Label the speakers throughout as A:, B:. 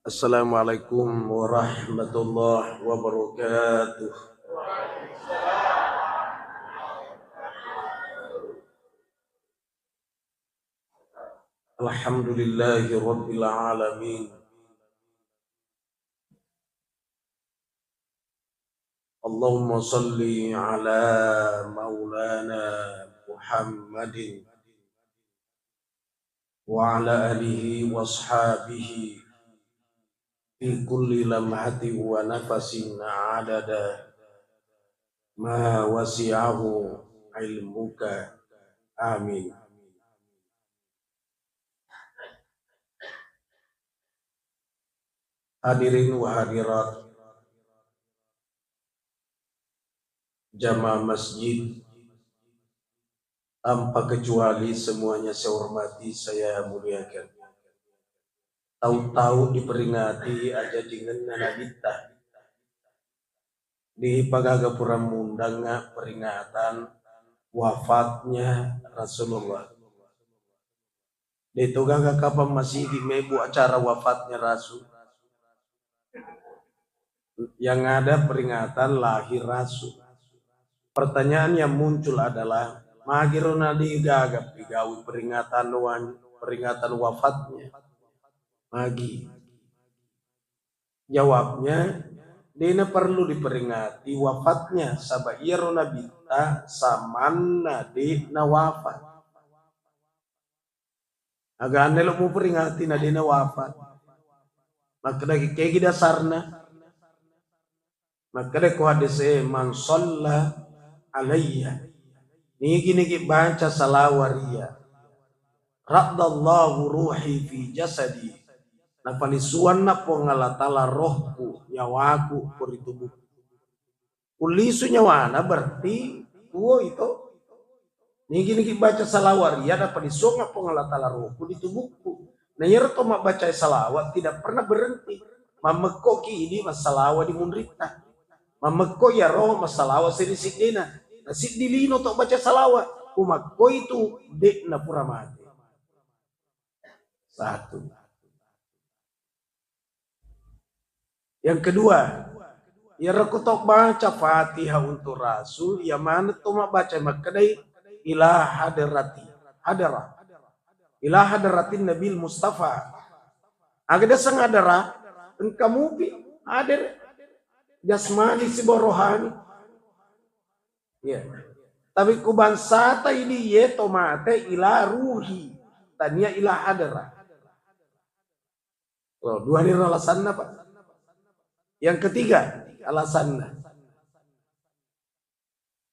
A: Assalamualaikum warahmatullahi wabarakatuh. Alhamdulillahi rabbil alamin. Allahumma salli ala maulana Muhammadin wa ala alihi wa ashabihi fi kulli lamhati wa nafasin adada ma wasi'ahu ilmuka. Amin. Hadirin wa hadirat jamaah masjid, tanpa kecuali semuanya saya hormati, saya muliakan. Tahu-tahu diperingati aja dengan nanabita di Pagagapura mundang peringatan wafatnya Rasulullah. Di Togaga kapan masih di mebu acara wafatnya Rasul. Yang ada peringatan lahir Rasul. Pertanyaan yang muncul adalah magirona digagap digawi peringatan wafatnya. Magi. Jawabnya, dina perlu diperingati wafatnya sabairona bita samanna di nawafat. Agak aneh lo mau peringati na dina wafat. Maka lagi kayak dasarna. Maka dek ko hadise man shalla alayya. Niki baca salawaria. Raddallahu ruhi fi jasadi. Na palisuan na po ngalatala rohku, nyawaku, por tubuh. Ulisu nyawana berarti tuo itu. Niki baca salawaria na palisuan na po ngalatala rohku di tubuhku. Nah yerto baca salawat tidak pernah berhenti. Mameko ki ini masalawa di munrita. Mameko ya roh masalawa sirisidina. Nasid dilino to baca salawat. Umako itu dek na pura mati. Satu. Yang kedua, ya rekotok baca Fatihah untuk Rasul, ya mana tuh baca makadai ila hadarati, hadarah, ila hadaratin Nabil Mustafa. Agada sang hadarah, engkamu pi hadir jasmani si borohani. Ya. Tapi kubansata ini ye tomate ila ruhi, tania ila hadarah. Oh, dua ini alasan apa? Yang ketiga, alasannya.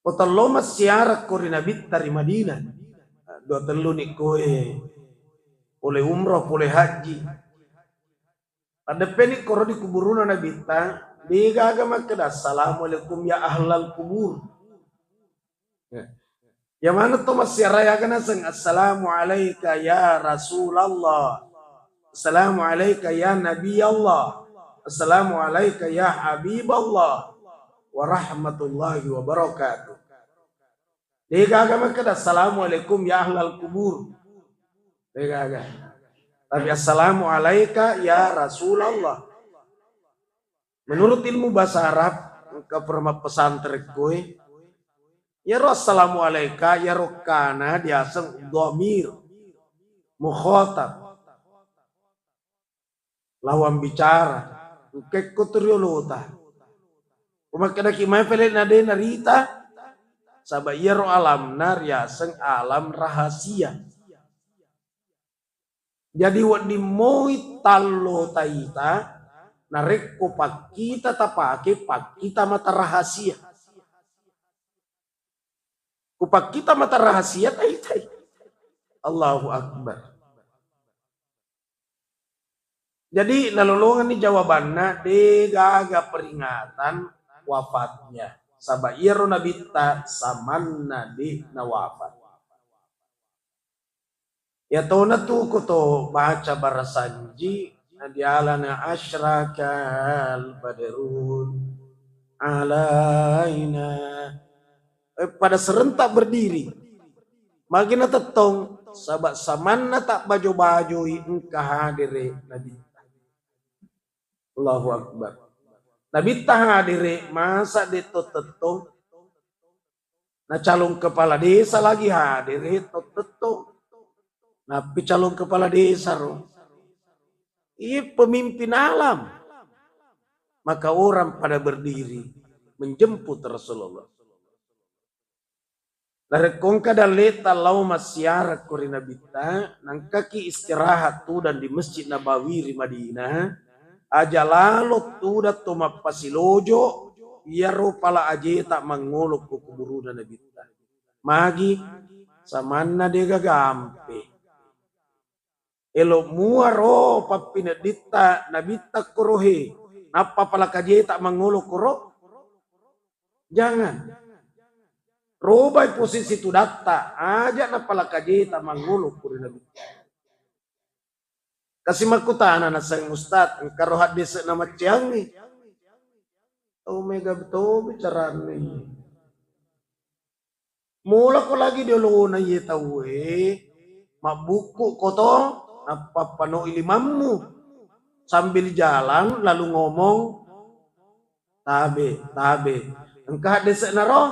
A: Potalo masyarakat korinabit dari Madinah. Dua telu ni koe. Oleh umroh, oleh haji. Pada penik koro di kuburuna nabita. Diga agama keda. Assalamualaikum ya ahlal kubur. Yang mana tu masyarakat kena seng. Assalamualaikum ya Rasulullah. Assalamualaikum ya Nabi Allah. Assalamualaikum ya Habiballah wa rahmatullahi wa barakatuh. Dega agama kada assalamualaikum ya ahlal kubur. Dega agama. Tapi assalamualaikum ya Rasulullah. Menurut ilmu bahasa Arab ke perma pesantren kowe ya assalamualaikum ya rokana diaseng dhamir mukhatab lawan bicara. Kek kotoriolota. Umakada kimai pelet nade narita. Sabayero alam nar yaseng alam rahasia. Jadi wadi moi talo taita narek ko pak kita tapake pak kita mata rahasia. Kupak kita mata rahasia taitai. Allahu Akbar. Jadi nalolongan ni jawabannya degaga peringatan wafatnya. Sabairo nabita samanna di nawafat. Ya tona tu ko to baca barasanji adialana asyrakal badrun alaina. Pada serentak berdiri. Magina tetong sabat samanna tak baju-baju engkah hadire nabi. Allahu Akbar. Nabi hadiri masa ditututung. Nah calon kepala desa lagi hadir itu tutup. Nabi calon kepala desa roh. Iya pemimpin alam. Maka orang pada berdiri menjemput Rasulullah. Dari kongka dan leta lau masyarakat korina bita. Nang kaki istirahat tu dan di Masjid Nabawi di Madinah. Aja lalu tu datu mapasilojo. Ia pala aja tak mangolok ku kuburu dan nabita. Magi samana dia gagampe. Elo muaro papinadita nabita korohe. Napa pala kaje tak mangolok koro? Jangan. Robai posisi tu data. Aja napa pala kaje tak mangolok koro nabita. Kasih makutana na sang ustad. Engkaro hadis nama ciang ni. Omega betul bicara ni. Mula ko lagi dulu na ye tawe. Mabuku koto. Apa pano ilimamu. Sambil jalan lalu ngomong. Tabe. Engkau desa na roh.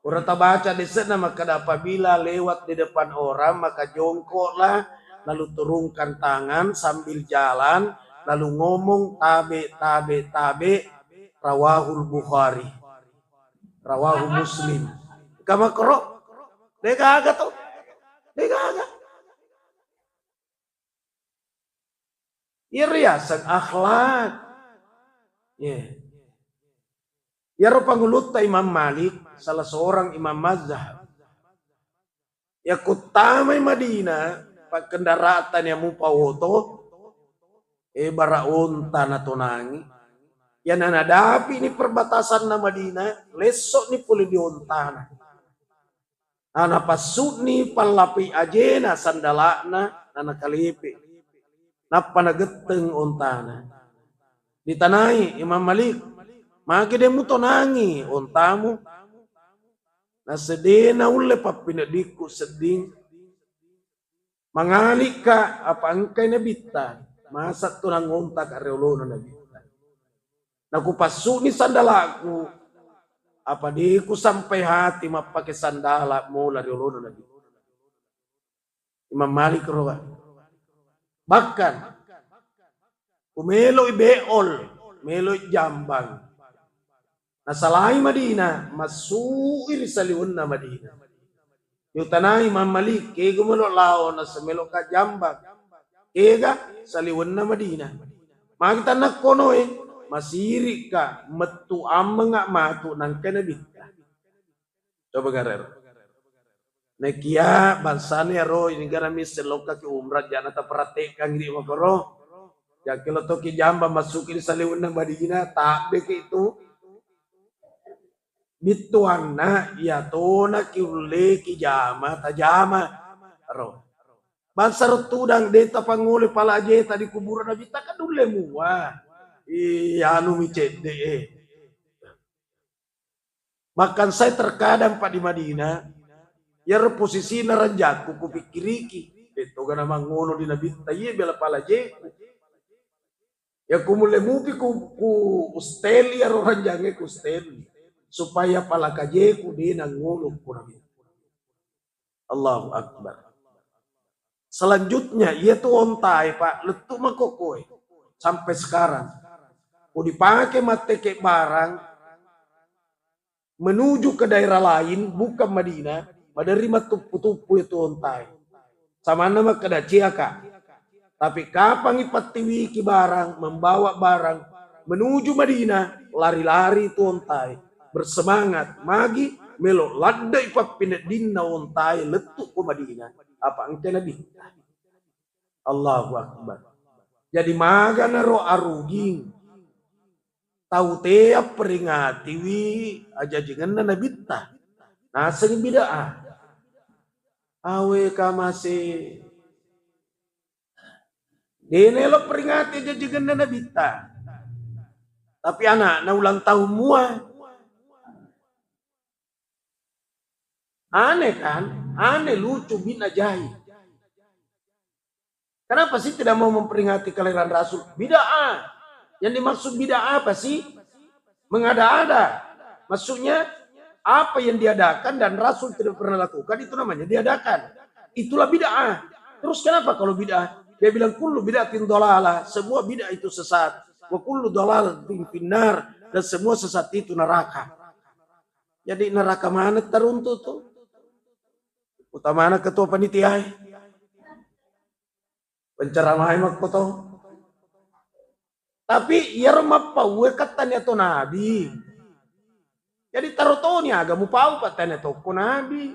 A: Orang tak baca desa na maka apabila lewat di depan orang maka jongkoklah. Lalu turunkan tangan sambil jalan. Lalu ngomong tabe. Rawahul Bukhari. Rawahu Muslim. Kama kero. Dega aga to. Dega aga. Iriasan akhlak. Ya rupanguluta Imam Malik. Salah seorang imam mazhab. Ya kutamay Madinah. Pag kendaraan yang mupawoto. Bara unta na tunangi. Yan nanadapi ni perbatasan na Madinah, lesok ni puli diontana. Napasud ni palapi ajena sandalana na nakalipi. Napanageteng ontana. Ditanai Imam Malik, magi demu tonangi ontamu. Nasedena ule papinadiku seding. Mangalik ka apa angkay nabita, masa tunang ontak areolono nabita. Nakupasu ni sandalaku. Apa diku sampai hati mapake sandala mula di uluno nabi. Imam Malik roga. Bahkan umelo ibeol, melo jambang. Nasalai Madinah, masuir saliun na Madinah. Yutanai Imam Malik, kego melo lao na semelo ka jambang. Kega saliun na Madinah. Makita nakono masiri ka metu amang matu nang kanabita. Coba garer. Nekia bansane ro ini garami seloka ki umrah jana ta prate kang di makoro. Ya kilo to ki jamba masukin saliun nang Madinah tak beke itu. Bituanna ya tona ki ule ki jama tajama ro. Bansar tudang deta panguli pala aje tadi kuburan Nabi tak kadule muah. Iya anu micede. Bahkan saya terkadang Pak di Madinah, ya posisi naranjaku kupikiriki. Itu gana mangono di Nabi taye bela palaje. Ya kumule mupi ku usteli ya ranjange ku usteli supaya palakaje ku di nangono ku Nabi. Allahu Akbar. Selanjutnya yaitu ontai Pak letu makokoy sampai sekarang. Mau dipakai mateke barang menuju ke daerah lain bukan Madinah, menerima tupu-tupu itu ontai. Sama nama kada ciaka. Tapi kapan ipatiwi ki barang, membawa barang menuju Madinah, lari-lari itu ontai, bersemangat, magi melo ladda ipapinat dinna ontai letuk ke Madinah. Apa engke Nabi? Allahu Akbar. Jadi maga naro aruging. Tahu tiap peringati wi aja jangan na nabita. Naseng bidaa. Awe ka masih. Dinelo peringati aja jangan na nabita. Tapi anak na ulang tahun mua. Aneh kan? Aneh lucu bin ajaib. Kenapa sih tidak mau memperingati kelahiran Rasul? Bidaa. Yang dimaksud bid'ah apa sih? Mengada-ada. Maksudnya apa yang diadakan dan Rasul tidak pernah lakukan itu namanya diadakan. Itulah bid'ah. Terus kenapa kalau bid'ah? Dia bilang kullu bid'atin dhalalah, semua bid'ah itu sesat. Wa kullu dhalalatin finnar, dan semua sesat itu neraka. Jadi neraka mana teruntuk tuh? Utamana ketua panitia. Penceramah mak potong. Tapi ya rumah pau katanya to nabi. Jadi tarutonya agamu pau katanya to ko nabi.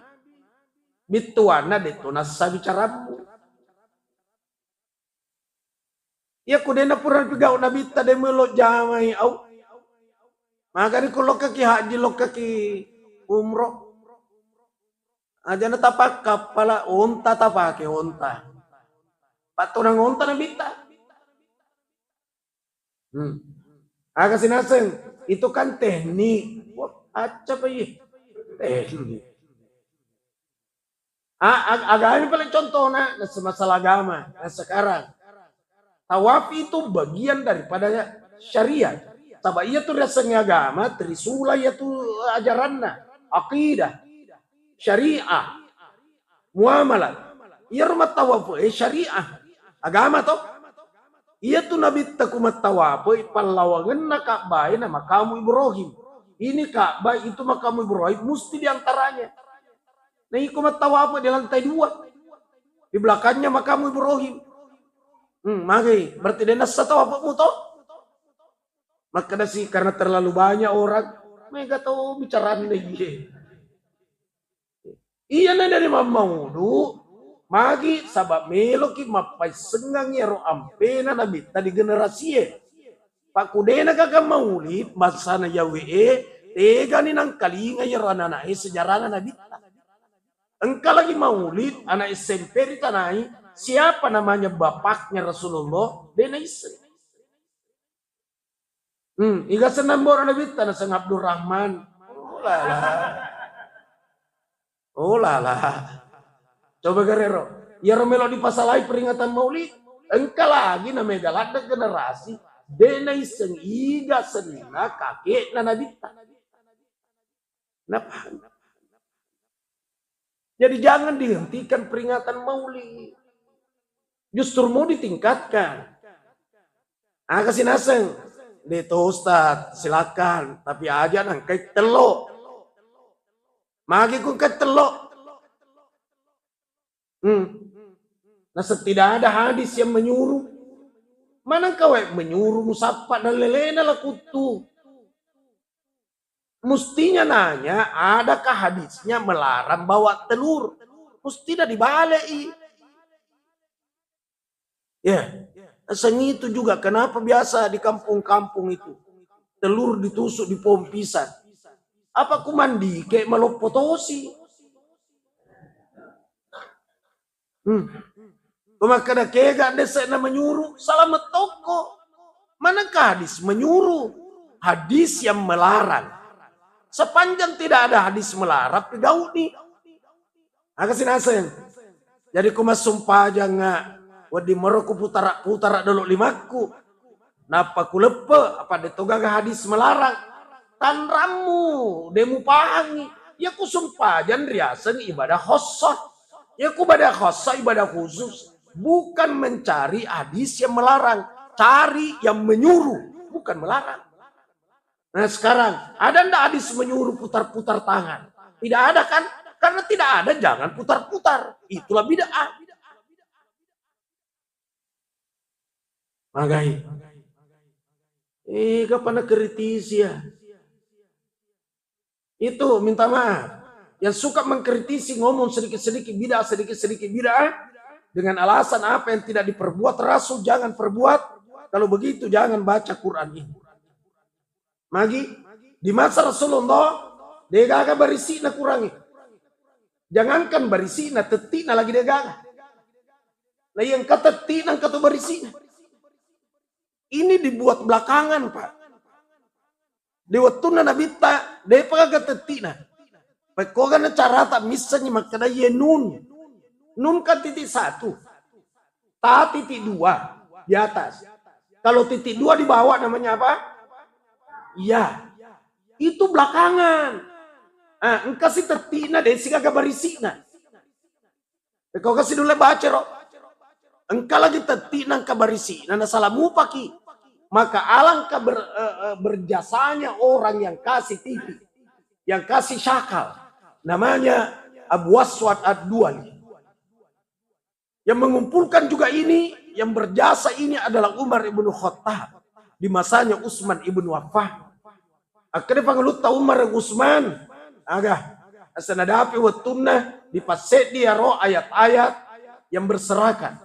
A: Bituana deto nasa bicaramu. Ya kudena pura pigau nabi tade melo jamai au. Maka ni ko kaki haji kaki umroh. Aja na tapak kapala onta tapake onta. Patunang onta na bita. Agak sinaseng itu kan teknik. Wah, aca pa iya. Teknik. Agama paling contoh na masalah agama nah sekarang. Tawaf itu bagian daripada syariat. Sabab iya tuh rasanya agama, trisula iya tuh ajaranna, akidah, syariah, muamalah. Iya rumah tawaf syariah, agama toh. Iya tuh Nabi takumat tawaf, pallawangan na Ka'bah na makamu Ibrahim. Ini Ka'bah itu makamu Ibrahim, mesti diantaranya. Nah ikumat tawaf di lantai 2. Di belakangnya makamu Ibrahim. Maka berarti dia nasa tawafmu toh. Maka sih karena terlalu banyak orang, mereka tahu bicara lagi. Iya na dari mamaudu. Magi sabab meloki mapai sengang ya ro ampena nabi tadi generasi Pak kudena kakak maulid masana yawe tega ni nang kalinga ya rana sejarah nabi. Engkau lagi maulid anak SMP di tanai siapa namanya bapaknya Rasulullah dena istri. Iga senam orang nabi tanah sang Abdul Rahman. Oh lala. Coba garero, ya romelo di pasalai peringatan maulid, engkau lagi na megalada generasi, denai seng iga senina kakek na nabita. Napa? Jadi jangan dihentikan peringatan maulid, justru mau ditingkatkan. Kasih naseng, deto Ustaz, silakan, tapi aja nang kait telok, magi kun kait telok. Nah tidak ada hadis yang menyuruh. Mana kau menyuruh musafat dan lelena lakutu. Mestinya nanya, adakah hadisnya melarang bawa telur? Mesti dah dibalik. Ya, sengitu juga. Kenapa biasa di kampung-kampung itu telur ditusuk di pohon pisang? Apa ku mandi kayak melopotosi? Maka kega desa na menyuruh salamat toko. Manakah hadis menyuruh? Hadis yang melarang. Sepanjang tidak ada hadis melarang, pegau ni. Akasin asen. Jadi ku masumpah jangan. Wadi meroku putara dulu limaku. Napa ku lepe apa detogaga hadis melarang. Tanramu demu pahangi. Ya ku sumpah jangan riasan ibadah khosoh. Ya ibadah khasa, ibadah khusus. Bukan mencari hadis yang melarang. Cari yang menyuruh. Bukan melarang. Nah sekarang, ada ndak hadis menyuruh putar-putar tangan? Tidak ada kan? Karena tidak ada, jangan putar-putar. Itulah bid'ah. Magai. Kapan kritisi ya? Itu minta maaf. Yang suka mengkritisi ngomong sedikit-sedikit bid'ah dengan alasan apa yang tidak diperbuat Rasul jangan perbuat. Kalau begitu jangan baca Quran ini. Magi di masa Rasulullah dia gaga barisina kurangi. Jangankan barisina tetina lagi dia gaga. Nah yang kata tetina kata barisina. Ini dibuat belakangan Pak. Di waktu Nabi ta dia pakai tetina. Pekogana cara tak misalnya makanya ye nun. Nun kan titik 1. Ta titik 2 di atas. Kalau titik 2 di bawah namanya apa? Iya. Itu belakangan. Engkau sih tetina deh sih kagak berisina. Kau kasih dulu baca roh. Engkau lagi tetina kabarisina na salah mupaki. Maka alangkah berjasanya orang yang kasih TV, yang kasih syakal. Namanya Abu Aswad Ad-Duali. Yang mengumpulkan juga ini, yang berjasa ini adalah Umar ibn Khattab. Di masanya Utsman ibn Affan. Akhirnya pangelut tahu Umar dan Utsman. Agak. Asanadapi wattunna dipaset dia roh ayat-ayat yang berserakan.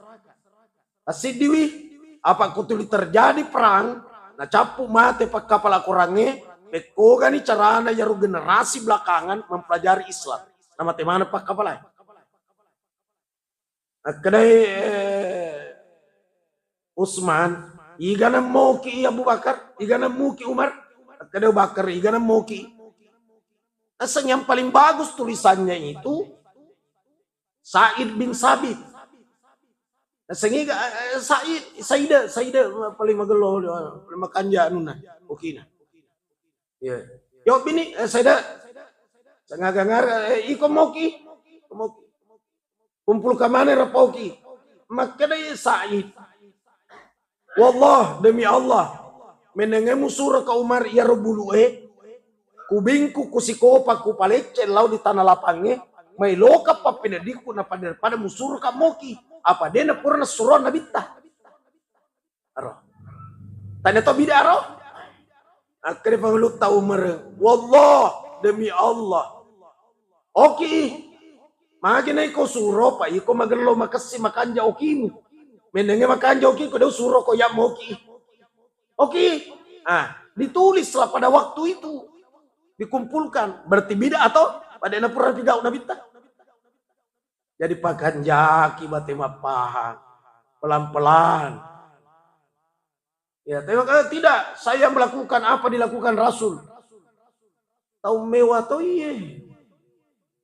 A: Asidiwi apa kutuli terjadi perang, na capu mate pak kapal akurange, peko gani carana yaru generasi belakangan mempelajari Islam. Nama temana pak kapal lain. Kedai Utsman, igana moki Abu Bakar, igana muki Umar, kedai Bakar, igana moki. Asal yang paling bagus tulisannya itu Said bin Sabit. Sehingga Saida paling magelo, paling makanja anu na, okina. Ya. Yo bini Saida sangagangar iko moki. Kumpul ka mana rapoki. Maka day Said. Wallah demi Allah, menengemu surah ka Umar ya robuluhe. Kubingku kusikopa ku palecce lau di tanah lapangnya, may loka pa pinadiku na pada musur ka moki. Apa dia na purna suron na bitta. Aro. Tanya to bida aro. Akhirnya pangelut tahu Umar. Wallah demi Allah. Oke. Maginay ko suro pa. Iko magalo makasi makanja okimu. Menenge makanja okimu. Kau suro ko ya moki. Oke. Ditulislah pada waktu itu. Dikumpulkan. Berarti bida atau pada na purna pigau na bitta. Jadi pakan jaki batima paham. Pelan-pelan. Ya, tidak. Saya melakukan apa dilakukan Rasul. Tahu mewah atau iya.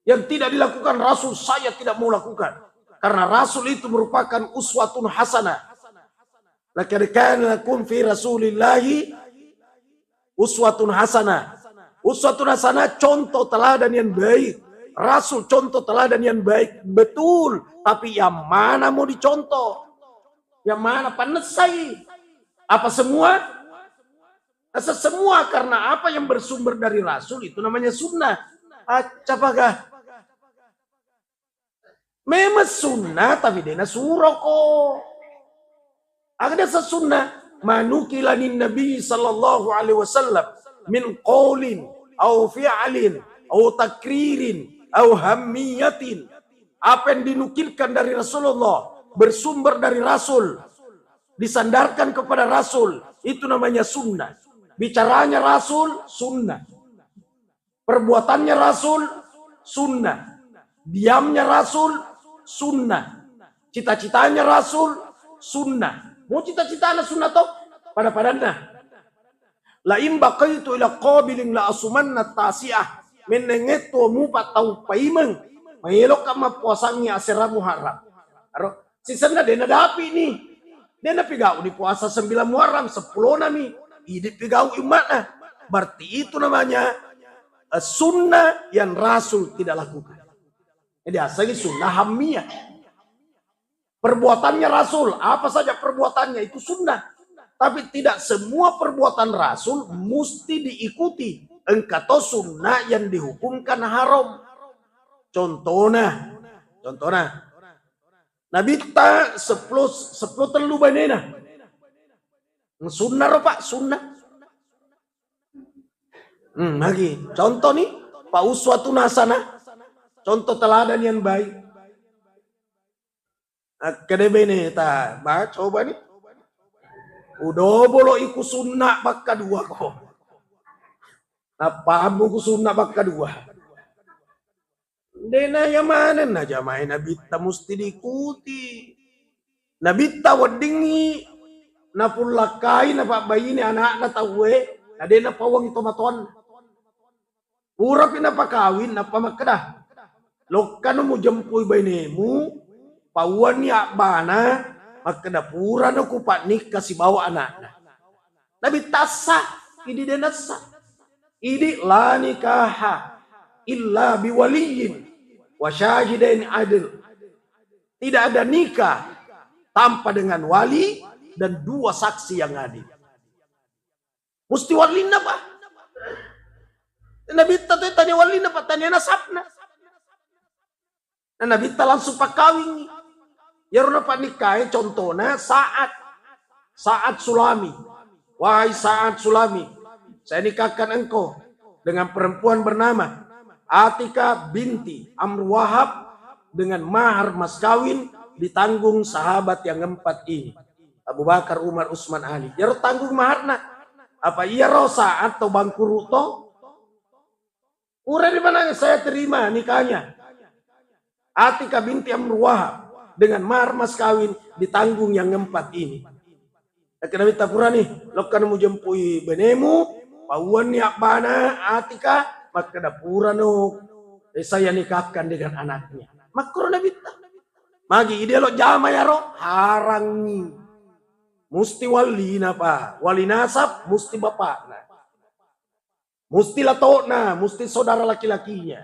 A: Yang tidak dilakukan Rasul saya tidak mau lakukan. Karena Rasul itu merupakan uswatun hasanah. Laqad kana lakum fi Rasulillahi uswatun hasanah. Uswatun hasanah contoh teladan yang baik. Rasul contoh teladan yang baik. Betul. Tapi yang mana mau dicontoh? Yang mana panesai? Apa semua? Semua karena apa yang bersumber dari Rasul itu namanya sunnah. Apakah? Memang sunnah tapi dena suroko. Ada sesunnah. Manukilanin Nabi sallallahu alaihi wasallam min qaulin au fi'alin au takririn au hammiyatin. Apa yang dinukilkan dari Rasulullah bersumber dari Rasul, disandarkan kepada Rasul, itu namanya sunnah. Bicaranya Rasul sunnah, perbuatannya Rasul sunnah, diamnya Rasul sunnah, cita-citanya Rasul sunnah. Mau cita-citanya sunnah toh pada padana. La imba qaitu ila qabilin la asumanna tasi'ah. Menengeto mupa tau paimeng mayelok kama puasangnya asera Muharram. Aro sisana dena dapi nih. Dena pigau di puasa 9 Muharram 10 nami. Idi pigau umatna. Berarti itu namanya sunnah yang Rasul tidak lakukan. Jadi asalnya sunnah hammiyah. Perbuatannya Rasul, apa saja perbuatannya itu sunnah. Tapi tidak semua perbuatan Rasul mesti diikuti. Engkau sunnah yang dihukumkan haram. Contohnya. Nabi ta 10 telu banena. Sunnah roh Pak, sunnah. Lagi. Contoh nih, Pak uswatun hasanah. Contoh teladan yang baik. Kede bene ta, coba nih. Udah bolo iku sunnah bak kedua kok. Apa ku sunnah bak kedua. Dena yang mana na jamaah Nabi ta mesti diikuti. Nabi ta wadingi na pulakai na pak bayi ni anak na tawe. Na dena pawang ito maton. Urap na pakawin na pamakda. Lokano mo jampuy bayi nemu. Pawan ni bana maka dapura no ku pak nikah si bawa anak. Nabi tasa ini dia nasa. Ini la nikaha illa biwaliyin wa syahidain adil. Tidak ada nikah tanpa dengan wali dan dua saksi yang adil. Mesti wali apa? Nabi tadi tanya wali apa? Tanya nasabna. Nah, Nabi langsung pak kawin. Ya runa pak nikah contohnya saat Sulami. Wahai saat Sulami, saya nikahkan engkau dengan perempuan bernama Atika binti Amr Wahab dengan mahar mas kawin ditanggung sahabat yang 4 ini. Abu Bakar, Umar, Utsman, Ali. Ya tanggung maharna. Apa iya rosa atau bangkuru to? Ura di mana saya terima nikahnya. Atika binti Amr Wahab dengan mahar mas kawin ditanggung yang 4 ini. Kena minta pura nih, lo kan mau jempui benemu, pauan ni bana Atika, maka dapura no, saya nikahkan dengan anaknya. Makro na bita. Magi ide lo jama ya ro, harangi. Musti wali na pa, wali nasab, musti bapak na. Musti lato na, musti saudara laki-lakinya.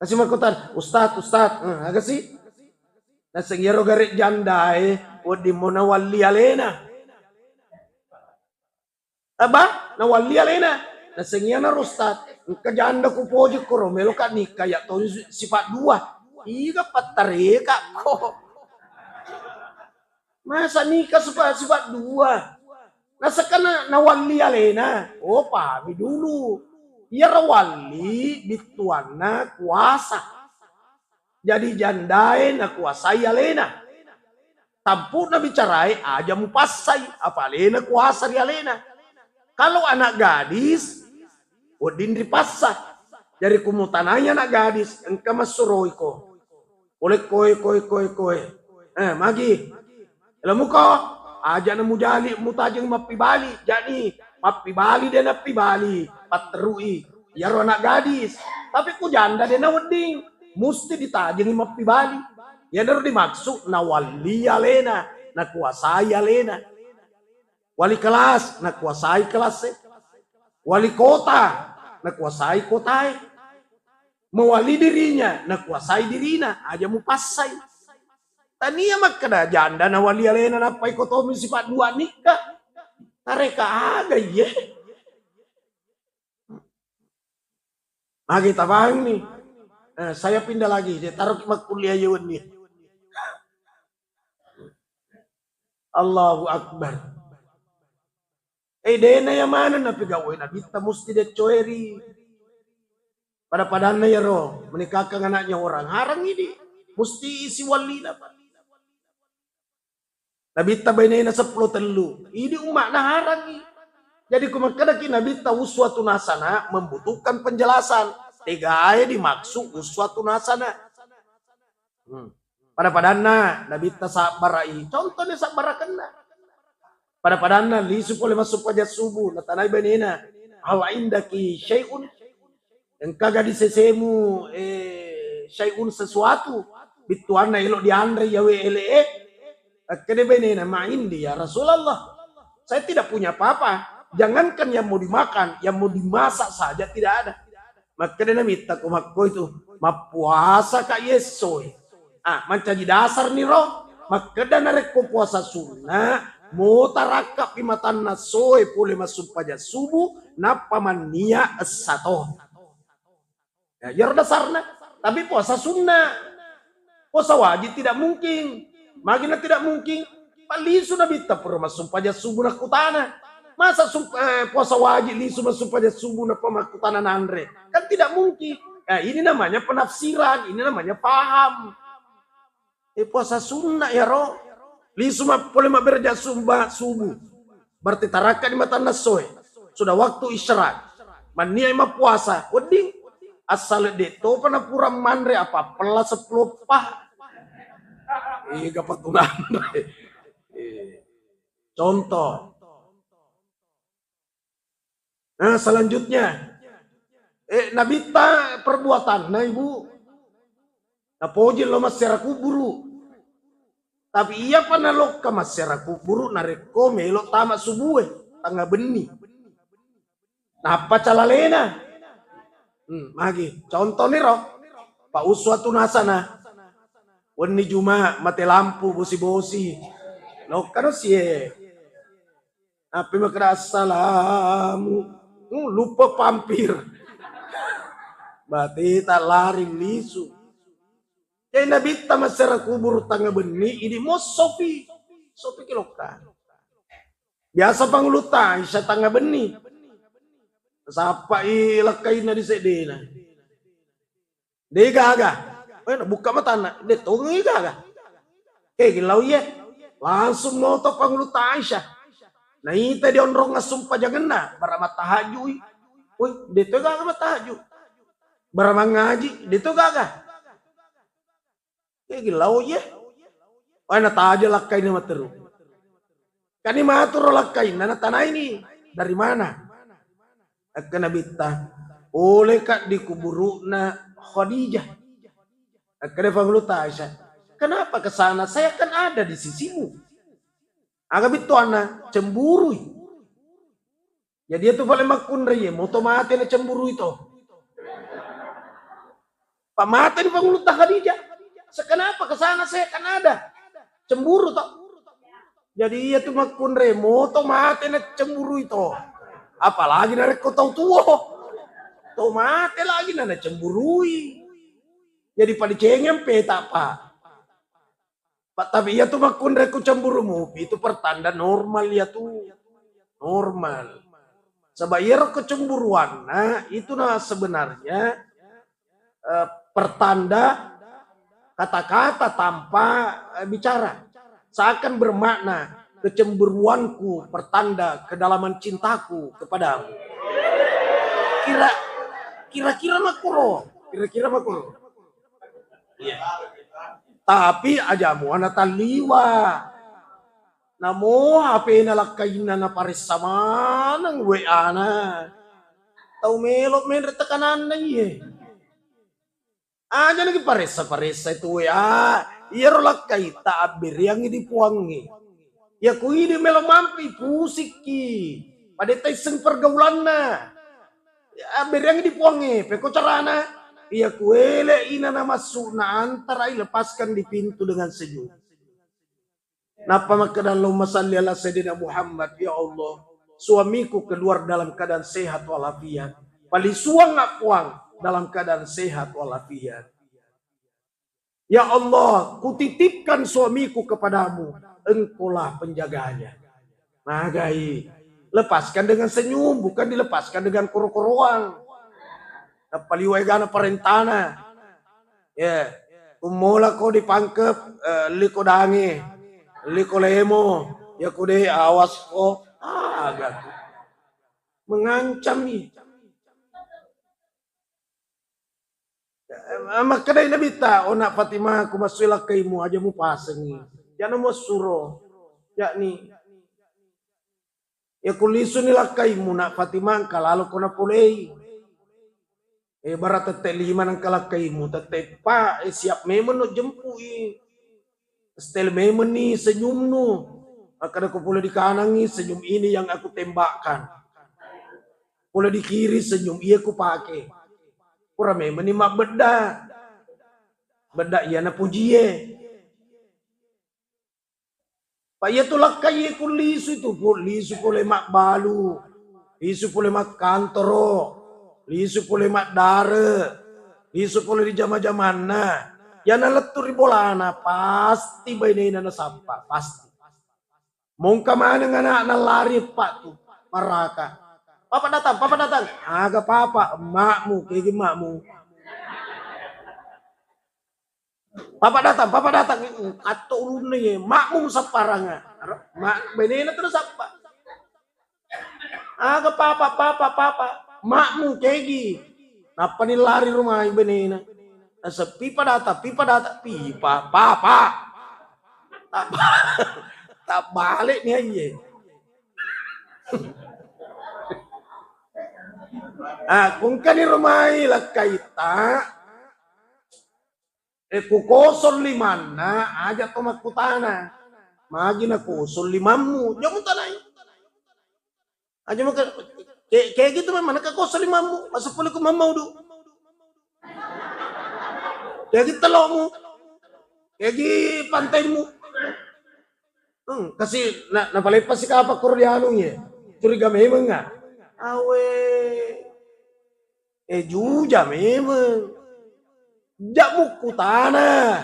A: Kasih makutan, Ustad, agak sih. Nasengyero garit jandai, wadi mo na wali alena. Aba, na wali alena. Nasengya na Ustad, kajanda ko po di ko romelo ka ni kaya to sifat 2. Iga patare ka ko. Masa nikah sifat 2. Nasa ka na wali alena. Oh, pahami dulu. Iya wali bituan na kuasa. Jadi jandai na kuasai alena. Tampuk na bicarai aja mu pasai. Apa alena kuasa di alena. Kalau anak gadis, odin dipasah. Dari kumutananya anak gadis, engkau masuroi ko. Oleh koe. Magi. Alam ko, aja na mujali, mutajeng mapibali. Jadi, mapibali dia napibali. Paterui. Yaro anak gadis. Tapi ku janda dia na weding. Mesti ditajeng mapibali. Ya daru dimaksud na wali alena. Na kuasai alena. Wali kelas, na kuasai kelas. Wali kota, na kuasai kota. Mewali dirinya, na kuasai dirina. Aja mu pasai. Tania makna janda na wali alena na pa ikotomi sifat 2 nikah. Tareka aga ye. Magi tabang nih. Saya pindah lagi, dia taruh ke kuliah yun nih. Allahu Akbar. Dena yang mana na pigawin na kita mesti de coeri. Pada na ya ro, menikahkan anaknya orang. Harang ini, mesti isi wali na pa. Nabita bainay na 10 telu. Ini umak na harang ini. Jadi kumakadaki nabita uswatun hasanah membutuhkan penjelasan. 3 ayat dimaksud uswatun hasanah. Pada na nabita sabarai. Contohnya sabarakan na. Pada na lisu boleh masuk pajak subuh. Natanay banina. Hal indaki syai'un. Yang kagak disesemu syai'un sesuatu. Bituan na ilok diandre yawe ele. Kede banina main dia Rasulullah. Saya tidak punya apa-apa. Jangankan yang mau dimakan, yang mau dimasak saja tidak ada. Maka dia minta kumakko itu. Mapuasa ka yesoy. Mancaji dasar nih roh. Maka dia narek puasa sunnah. Mutarakap imatan nasoy boleh masuk pajak subuh. Napa mania esato. Ya dasarnya. Tapi puasa sunnah. Puasa wajib tidak mungkin. Magina tidak mungkin. Pali sudah bita pura masuk pajak subuh na kutana. Masa puasa wajib lisu masuk pajak subuh na pemakutana andre. Kan tidak mungkin. Ini namanya penafsiran. Ini namanya paham. Puasa sunnah ya roh. Lisu boleh berjak subuh. Berarti tarakan di mata nasoy. Sudah waktu isyarat. Mania ima puasa. Weding. Asal deto pana pura mandre apa. Pelas 10 pah. Kapatungan. Contoh. Nah selanjutnya. Nabita perbuatan. Nah ibu. Napojil lo mas secara kuburu. Tapi ia panalok ka masyarakat buru nareko melok tamat subuh tangga beni. Napa calalena? Magi contoh nih roh. Pak uswatu nasana. Wani juma mati lampu bosi-bosi. Lo kan sih. Apa makna assalamu? Lupa pampir. Berarti tak lari lisu. Jadi nabi tamasara kubur tangga beni ini mau sopi kilokan. Biasa panguluta isya tangga beni. Sapa ilakai na di sedena. Dega aga. Buka mata na. De tungi aga. Gilau ye. Langsung mau to panguluta Aisyah. Nah ita dia onrong ngasumpa jangan na. Barama tahaju. Woi, dito gaga matahaju. Barama ngaji. Dito gaga. Gilau ye. Wala taja lakai na materu. Kani maturo lakai na tanah ini. Dari mana? Akan nabita oleh kak dikuburu na Khadijah. Akan fangluta Aisyah. Kenapa ke sana? Saya kan ada di sisimu. Agak itu anak cemburu. Jadi itu paling makun raya. Mau mati na cemburu itu. Pak mati di fangluta Khadijah. Kenapa ke sana? Saya kan ada. Cemburu toh. Jadi itu makun raya. Mau mati na cemburu itu. Apalagi dari kau tahu tua, tahu mati lagi nana cemburui. Jadi pada cengeng peta pak. Tapi ya tuh makun dari cemburumu itu pertanda normal ya tuh normal. Sebab ya kecemburuan, nah itu nah sebenarnya pertanda kata-kata tanpa bicara. Seakan bermakna kecemburuanku pertanda kedalaman cintaku kepadamu. Kira-kira makuro. Iya. Tapi ajamu anak taliwa. Namo HP na lakay na pares sama ng WA na. Tau melok men retekanan na iya. Aja lagi pares itu WA. Iya lakay taabir yang dipuangi. Ya ku ini melo mampi pusiki. Pada taisen pergaulan na. Ya berang dipuangi. Peko carana. Ya ku ele ina na masuk na antara lepaskan di pintu dengan senyum. Napa maka dalam masalli ala Sayyidina Muhammad. Ya Allah. Suamiku keluar dalam keadaan sehat walafiat. Palisuang akuang dalam keadaan sehat walafiat. Ya Allah, kutitipkan suamiku kepadamu. Engkaulah penjaganya. Magai. Lepaskan dengan senyum, bukan dilepaskan dengan koro-koroang. Paliwegana parentana. Ya, kumula ko dipangkep, liko dangi, liko lemo, ya kude awas ko, agak mengancam nih. Maka dari Nabi ta, nak Fatimah aku masulah kaimu aja mu pasengi. Jangan mau suruh, yakni ya kulisu nila kaimu nak Fatimah kalau kona pulei. Barat tete lima nang kalakaimu tete pa siap memang no jempui. Setel memang ni senyum nu. Maka aku pula di kanan ni senyum ini yang aku tembakkan. Pula di kiri senyum iya aku pakai. Kurang memang ni mak beda. Beda iya na pujiye. Pak iya tu lakai ku lisu itu. Lisu pula mak balu. Lisu pula mak kantoro. Lisu pula mak dare. Lisu pula di jama-jaman na. Yana letur di bolana. Pasti bayi na sampah. Pasti. Mungka mana anak na lari pak tu. Maraka. Papa datang. Agak papa. Emakmu. Kayak emakmu. Papa datang. Atau ulun ni. Makmu saparanga. Mak bayi na terus apa. Agak papa. Makmu kegi. Napa ni lari rumah ibu ni? Pipa data. Papa. Tak balik ni aye. Kung kani rumah lah kaita. ku kosol limanna aja tomat kutana. Magi na kosol limamu. Jangan tanay. Aja maka kayak gitu memang nak kosol limamu. Masa boleh ku mamau du. Kayak gitu telokmu. Kayak gitu pantaimu. Kasi na palepas si kapak kurdianong ya. Curiga memang nga. Awe. Juja memang. Jamuk kutana.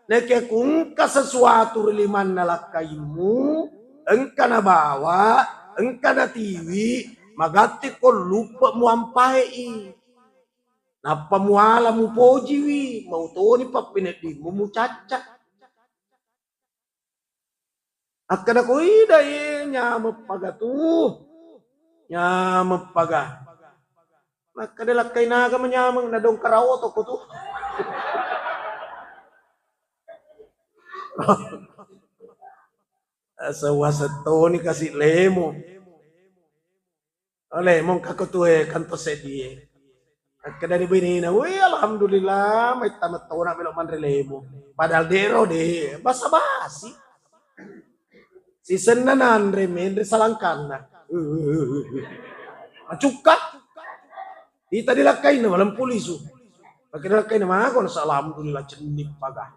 A: Neke kung ka sesuatu riliman nalakaimu, engka na bawa, engka na tiwi, magati ko lupa mo ampahe. Napamuala mo po jiwi, mautoni pa pinedi mo caca. At kada ko iday, nyamapaga tu, nyamapaga. Makadalak kay naga manyamang na dong karawoto ko tu. Sa wasatoni kasi lemo. Lemong kakutue kanto sedie. At kada ni binina, uy, alhamdulillah, may tamat taon na milok man relemo. Padahal dero de, basa-basi. Season na nanre, mendre salangkan na. Macukat. Dita dilakay na, walang puliso. Pag kinalakay na mga ako, nasa alhamdulillah, cenik paga.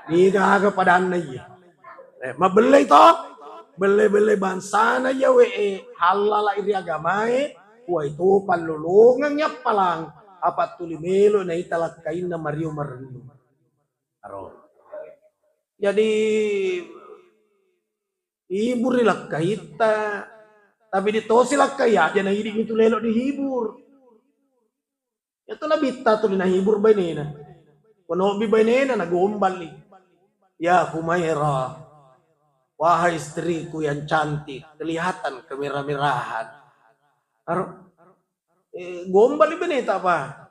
A: Di gaga padaan na iya. Mabelay to, belay-belay bansa na yawe halala iri agamae, kuwa ito panlulungan niya palang, apat tulimelo na italakay na Mario Marino. Aron. Jadi, hibur nila kahita. Tapi dito sila kaya, dyan na hidig nito lelo dihibur. Ito na bita to nahibur ba nina? Kuno bi ba nina, nag-uumbal ni. Ya, Humaira. Wahai istriku yang cantik, kelihatan kemerah-merahan. Gombal iba nita pa.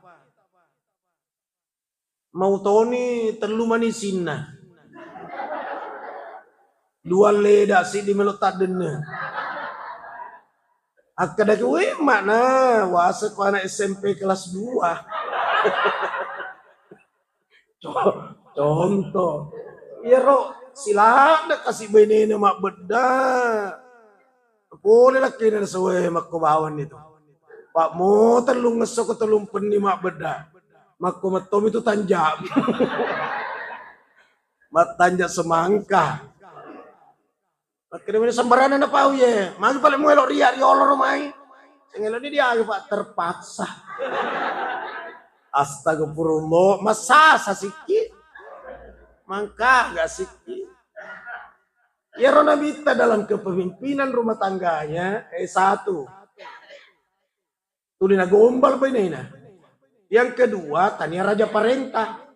A: Mau toni terlalu manisin na. Dua leda si di melotaden na. Akadaki, weh mana wasit wana SMP kelas 2. Contoh. Ya ro, sila na kasih benena mak beda. Boleh lah kena sesuai mak kubawan itu. Pak mo telung ngesok telung peni mak beda. Mak kumatom itu tanjak. Mak tanjak semangka. Akhirnya sembarangan na pau ye. Magi paling mo elok riak riolor mai. Sengelo ni dia pak terpaksa. Astagfirullah, masa sikit. Mangka gak sikit. Ya Ronabita dalam kepemimpinan rumah tangganya, satu. Tulina gombal benena. Yang kedua, tania raja parenta.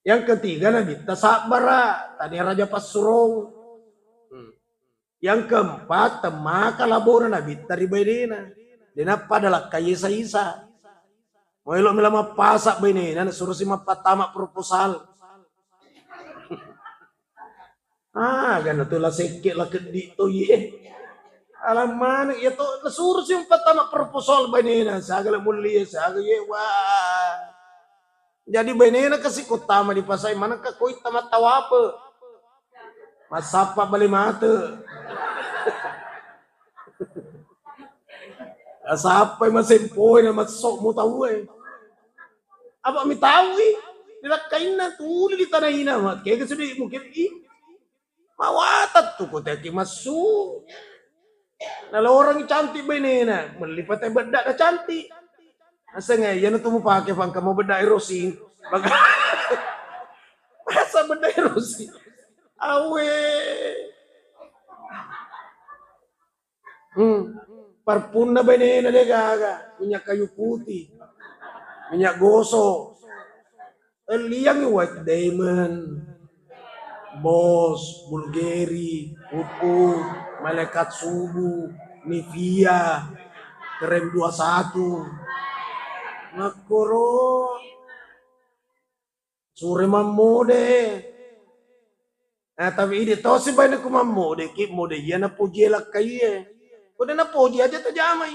A: Yang ketiga, Nabita sabara, tania raja pasurong. Yang keempat, temaka labora Nabita ribenena. Dinapa adalah kaya isa-isa. Mau elok melama pasak benena, suruh si mapatama proposal. Gana tu lah sekit lah kedik tu ye. Alaman, ya tu suruh si mapatama proposal benena. Sagala mulia, sagala ye, wah. Jadi benena kasih kutama di pasai mana ka koi tamat tahu apa. Masapa balik mata. Asapa masih poin na masok mo tahu Apa mi tahu nilakain na tuloy di tanahin na mat. Kaya kasi mungkin mawatat tu ko teki masu. Nalorang cantik benena, melipat beda na cantik. Asa nga, yan ito mo pakai pang kamo beda erosi. Masa beda erosi? Awe. Parfum na benena deh gaga. Minyak kayu putih. Minyak gosok. Liang White Diamond. Boss, Bulgari, Pupuk, Malaikat Subuh, Nivea, Krem 21. Nakoro. Sure mamode. Tapi ini to si banyak mamode, kip mode ya na puji lak kaye. Kuda na puji aja tajamay.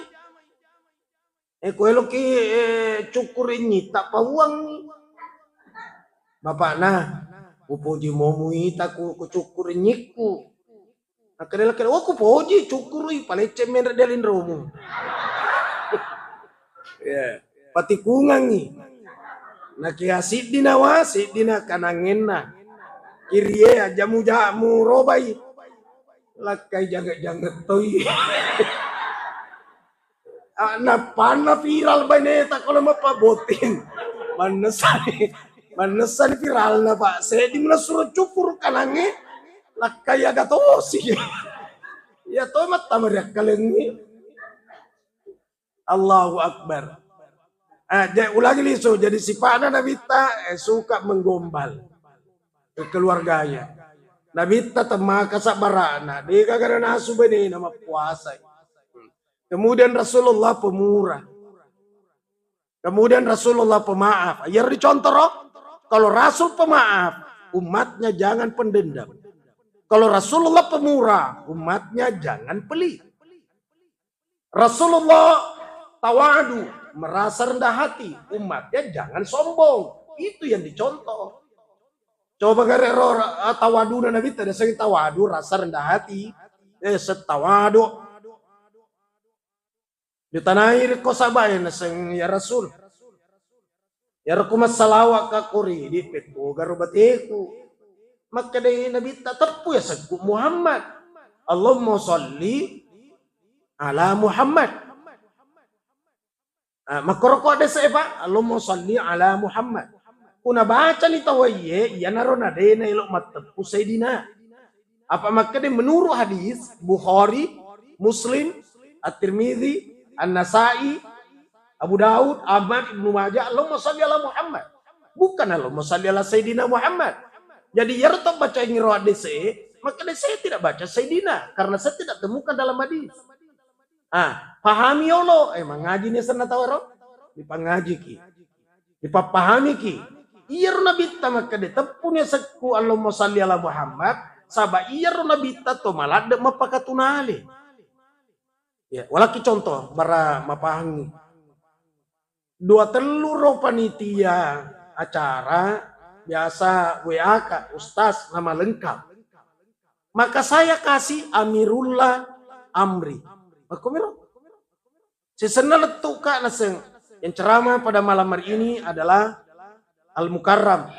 A: Kuelo ki cukur ini tak pawang ni. Bapak nah, upoji momui tak ku cukur nyiku. Akhirnya laki aku poji cukur i palece men delin romu. Ya, pati kungang ni. Nakia sidina wa sidina kanangena. Kirie jamu robai. Lakai jangat toy. Pana viral ba neta kalau mapabotin. Manesan viral na pak. Saya di mana suruh cukur kanange. Lakai agak tosi. Ya to mata mereka kalengi. Allahu Akbar. Ulangi liso. Jadi si Pana Nabita suka menggombal ke keluarganya. Nabita temaka sabarana. Dia kagak nasu bani nama puasa. Kemudian Rasulullah pemurah. Kemudian Rasulullah pemaaf. Ya dicontoh, kalau Rasul pemaaf, umatnya jangan pendendam. Kalau Rasulullah pemurah, umatnya jangan pelit. Rasulullah tawadu, merasa rendah hati, umatnya jangan sombong. Itu yang dicontoh. Coba garero tawadu Nabi tadi saya tawadu, rasa rendah hati, setawadu. Di tanah air ko sabay na sang ya Rasul. Ya rakumas salawa ka kuri di petu garubateku. Maka day Nabi tatapu ya sagku Muhammad. Allahumma salli ala Muhammad. Makoroko ada sa iba. Allahumma salli ala Muhammad. Kuna baca ni tawaye, ya naron na day na ilok matapu saydina. Apa maka day menurut hadis Bukhari, Muslim, At-Tirmidzi, An-Nasai, Abu Daud, Ahmad, Ibnu Majah, Allahumma salli ala Muhammad. Bukan Allahumma salli ala Sayyidina Muhammad. Jadi ya tetap baca ngiro hadis maka saya tidak baca Sayyidina karena saya tidak temukan dalam hadis. Pahami Allah, mengaji ni sana tawaro, dipangaji ki. Dipapahami ki. Iya Nabi ta maka ditepunya sekku Allahumma salli ala Muhammad, sabah iya Nabi ta to malada mapakatunali. Ya, walaki contoh bara mapahangi. 2-3 panitia acara biasa WA Ustaz nama lengkap. Maka saya kasih Amirullah Amri. Aku miro. Sesena letuk kak naseng. Yang ceramah pada malam hari ini adalah Al-Mukarram.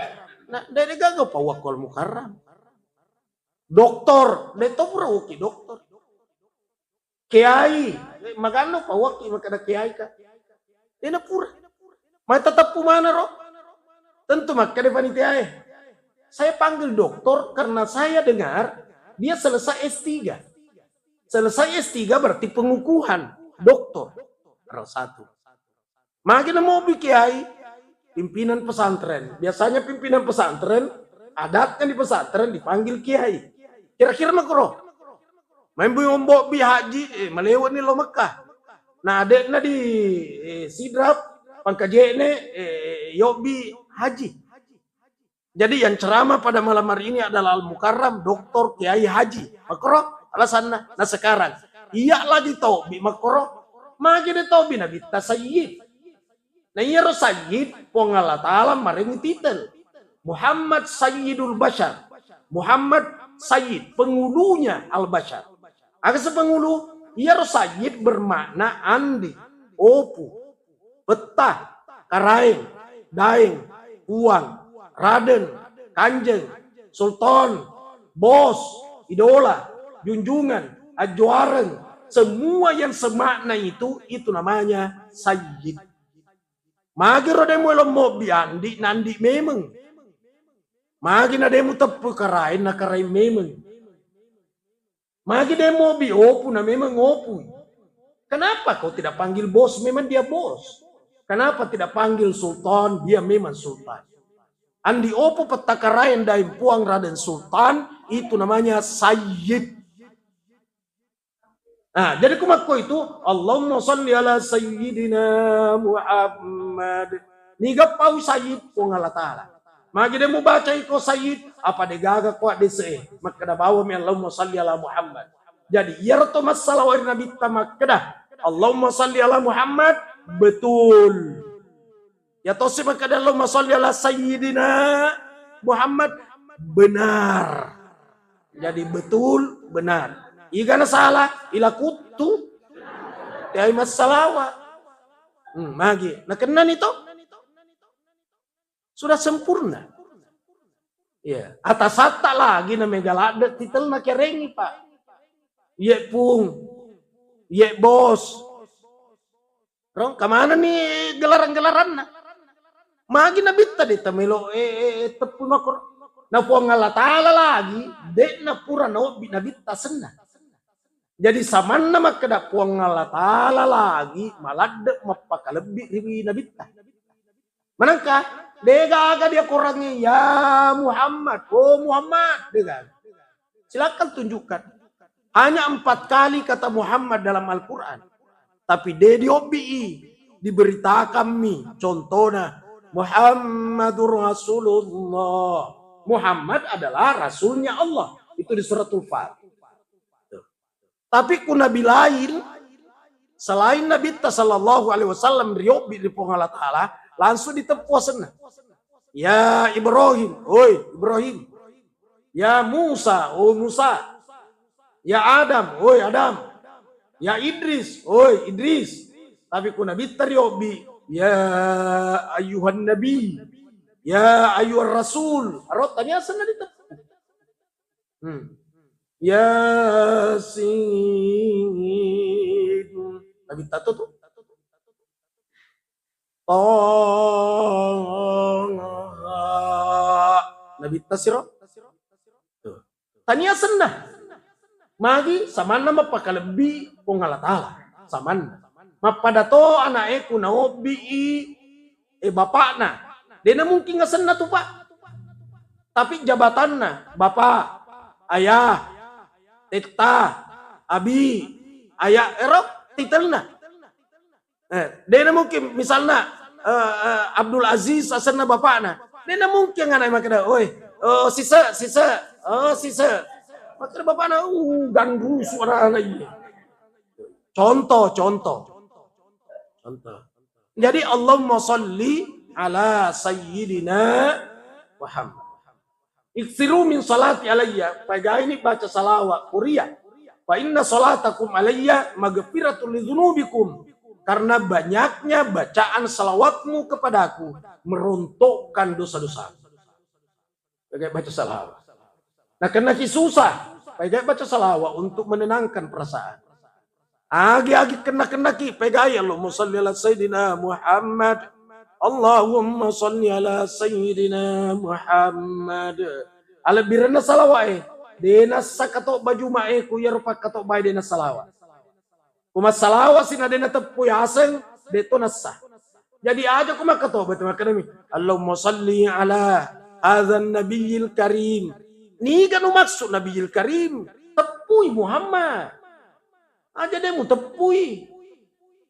A: Nah, dari gagau pawak Al-Mukarram. Doktor, deto pura uki doktor. Kiai, magano pawak makada kiai ka. Dina pura. May tetap pumana ro. Tentu makada panitia. Saya panggil doktor karena saya dengar dia selesai S3. Selesai S3 berarti pengukuhan doktor. R1. Makin mau kiai, pimpinan pesantren. Biasanya pimpinan pesantren, adatnya di pesantren dipanggil kiai. Kira-kira makro. Main buyombo bi haji, melewat ni lo Mekah. Nah adek na di sidrap, pangkajene yobi haji. Jadi yang ceramah pada malam hari ini adalah Al-Mukarram, Doktor Kiai Haji. Makro, alasan nah sekarang. Iya lagi tau bi makro, magi de tau bi nabi tasayyid. Nah iya ro sayyid, pong Allah Ta'ala maring titel. Muhammad Sayyidul Bashar. Muhammad Sayyid, pengulunya Al-Bashar. Agak sepengulu, ia Sayyid bermakna andi, opu, betah, karaing, daing, uang, raden, kanjeng, sultan, bos, idola, junjungan, ajuareng, semua yang semakna itu namanya Sayyid. Magi rodemu lomo biandi nandi memang. Magi nademu tepu karain na karain memang. Magi demo bi opu na memang opu. Kenapa kau tidak panggil bos? Memang dia bos. Kenapa tidak panggil sultan? Dia memang sultan. Andi opu petakarayan daim puang Raden Sultan itu namanya Sayyid. Nah, jadi kumatko itu Allahumma salli ala Sayyidina Muhammad. Niga pau Sayyid puang Allah Ta'ala. Magi dia mau baca iko Sayyid apa degaga kuat dese makada bawa mi Allahumma salli ala Muhammad. Jadi yarto masalah wa nabi tamakada Allahumma salli ala Muhammad betul. Ya tosi maka Allahumma sholli ala sayyidina Muhammad benar. Jadi betul benar. Igana salah ila kutu tiay masalawa. Magi. Nah kenan itu sudah sempurna. Ya, atas tak lagi na megalada titel na kerengi Pak. Ye pung. Ye bos. Rong kemana nih gelaran-gelaran na? Magi na bitta di tamelo tepu makor. Na puang Allah Ta'ala lagi. Dek na pura na bitta senna. Jadi saman na makada puang Allah Ta'ala lagi. Malade mapakalebi ribi na bitta. Manangka? Dega aga dia kurangnya ya Muhammad, oh Muhammad, dega. Silakan tunjukkan. Hanya 4 kali kata Muhammad dalam Al-Quran. Tapi dia diberitakan contohnya Muhammadur Rasulullah. Muhammad adalah Rasulnya Allah. Itu di suratul Fat. Tapi ku nabi lain selain Nabi sallallahu alaihi wasallam riobi di Allah Ta'ala langsung ditepuasana. Ya Ibrahim, oi Ibrahim. Ya Musa, oh Musa. Ya Adam, oi Adam. Ya Idris, oi Idris. Tapi ku nabi tariobi, ya ayuhan nabi. Ya ayuhan rasul. Arotanya sana ditepu. Yasin. Nabi tato tuh. Nabi tasiro. Tanya senah. Magi samana mapakalebi kung Allah Ta'ala. Samana. Mapadato anaeku na obi bapak na. Dia na mungkin nga senah tuh Pak. Tapi jabatan na. Bapak, ayah, tita, abi, ayah, erok, titel na. Dia na mungkin misalnya Abdul Aziz asana bapakna. Dia na mungkin nga na makada, oi, sisa. Makada bapakna, ganggu suara na iya. Contoh. Jadi Allahumma sholli ala sayyidina Muhammad. Iksiru min salati alayya. Pagi ini baca salawat Korea. Fa inna salatakum alayya maghfiratul lidzunubikum. Karena banyaknya bacaan salawatmu kepadaku meruntuhkan dosa-dosa. Pakai baca salawat. Nah kena susah. Pakai baca salawat untuk menenangkan perasaan. Agi-agi kena ki. Pakai Allahumma sholli ala sayyidina Muhammad. Allahumma sholli ala sayyidina Muhammad. Ala birana salawat dena sakato baju mae ku yarpa kato bay dena salawat. Kuma salawat sina dena tepu yaseng deto nasa. Jadi aja kuma kato betul makadami. Allahumma sholli ala hadzal nabiyil karim. Ni kan maksud nabiyil karim tepui Muhammad. Aja demu tepui.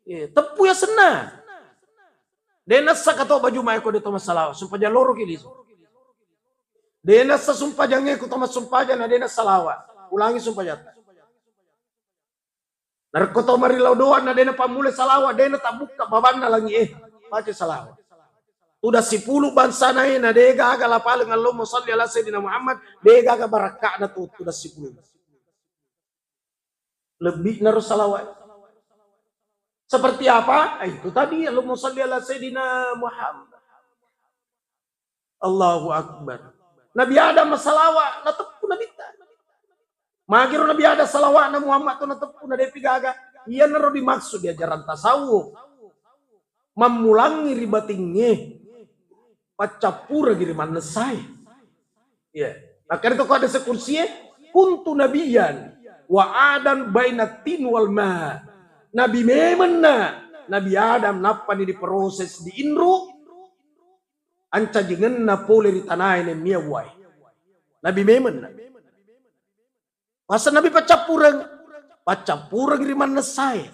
A: Tepu ya senang. Dena sakato baju mae ko deto masalawat supaya loro kili. Dena sumpah jange ku tomas sumpah jana dena salawat. Ulangi sumpah jata. Narkoto marilau doan na dena pamule salawat dena tak buka babanna lagi baca salawat. Udah 10 bangsa na na dega aga lapaling Allahumma sholli ala sayyidina Muhammad dega aga barakah na tu udah 10. Lebih naruh salawat. Seperti apa? Itu tadi Allahumma sholli ala sayyidina Muhammad. Allahu akbar. Nabi Adam salawat na tepu nabi ta. Magiro Nabi ada salawat na Muhammad tu na tepu na depi gaga. Iya naro dimaksud di ajaran tasawuf. Memulangi ribatingnya. Pacapura giri manesai. Ya. Nah karena itu kau ada sekursinya. Kuntu nabiyan. Wa adan bainatin wal ma. Nabi memang na. Nabi Adam napani diproses di Indro. Anca jengen na pole di tanah ini miawai. Nabi memang na. Masa Nabi pacapurang riman nesai.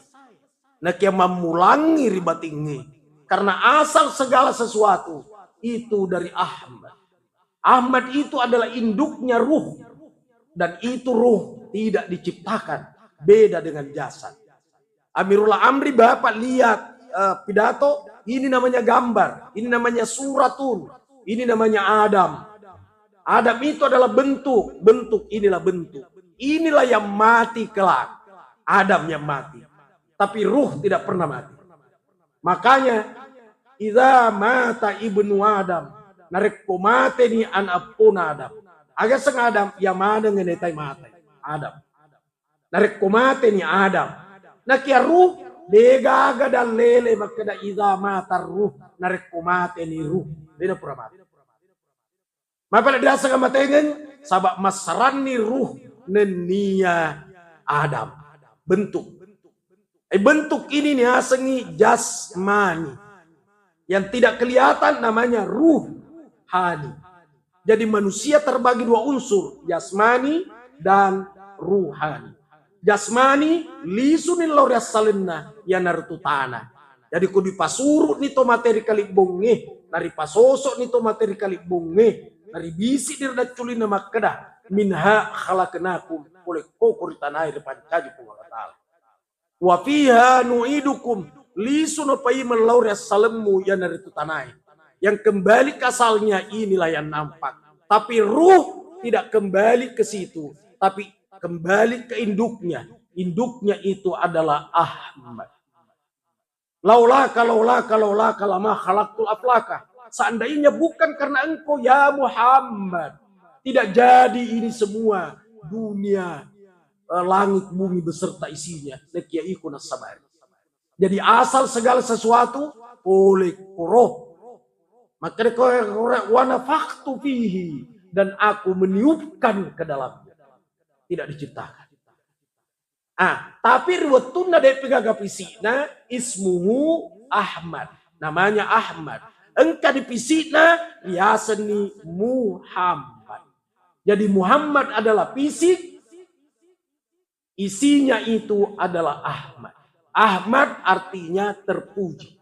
A: Nak yang memulangi ribat ini. Karena asal segala sesuatu itu dari Ahmad. Ahmad itu adalah induknya ruh. Dan itu ruh tidak diciptakan. Beda dengan jasad. Amirullah Amri Bapak lihat pidato, ini namanya gambar, ini namanya suratun, ini namanya Adam. Adam itu adalah bentuk, inilah bentuk. Inilah yang mati kelak. Adam yang mati. Tapi ruh tidak pernah mati. Makanya, idza mata ibnu Adam, narek mate ni an apuna Adam. Agak seng Adam, ya mana ngenetai mate. Adam. Narek mate ni Adam. Nah kia ruh, degaga dan lele makada idza mata ruh, narek mate ni ruh. Tidak pernah mati. Maka dirasa kamatengen, sabak masarani ruh nenia Adam. Bentuk. Bentuk ini nih asengi jasmani. Yang tidak kelihatan namanya ruhani. Jadi manusia terbagi dua unsur. Jasmani dan ruhani. Jasmani lisunin lauria salinna yanartu tanah. Jadi ku dipasuru nito materi kali bonge. Dari pasosok nito materi kali bonge. Dari bisi dirda culina makada. Minha khalaqnakum oleh kokor tanah air pancaji pengalatala. Wa fiha nu'idukum lisuno pai melauri salemu yang dari tanah. Yang kembali ke asalnya inilah yang nampak. Tapi ruh tidak kembali ke situ, tapi kembali ke induknya. Induknya itu adalah Ahmad. Laulaka lama khalaqtul aflaka. Seandainya bukan karena engkau ya Muhammad, tidak jadi ini semua dunia, langit bumi beserta isinya. Jadi asal segala sesuatu oleh roh. Maka wana faktu fihi, dan aku meniupkan ke dalamnya. Tidak diciptakan. Tapi riwayatuna dari pegagapisina ismuhu Ahmad. Namanya Ahmad. Engkau dipisina biasani Muhammad. Jadi Muhammad adalah fisik, isinya itu adalah Ahmad. Ahmad artinya terpuji.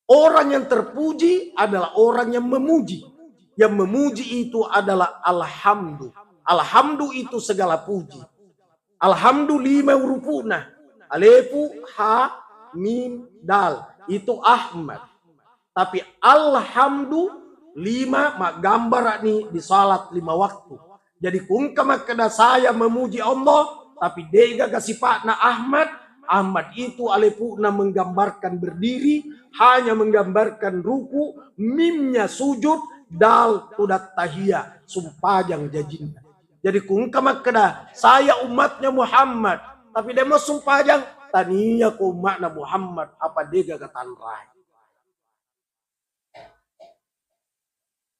A: Orang yang terpuji adalah orang yang memuji. Yang memuji itu adalah alhamdu. Alhamdu itu segala puji. Alhamdu 5 hurufna. Alifu, ha, mim, dal. Itu Ahmad. Tapi alhamdu 5 mak gambar nih di salat 5 waktu. Jadi kungkama kada saya memuji Allah, tapi dega kasipatna Ahmad. Ahmad itu alepuna menggambarkan berdiri, hanya menggambarkan ruku, mimnya sujud, dal tudat tahiyah, sumpajang jajinnya. Jadi kungkama kada saya umatnya Muhammad, tapi dia mau sumpajang tania ku umatnya Muhammad apa dega katanrai.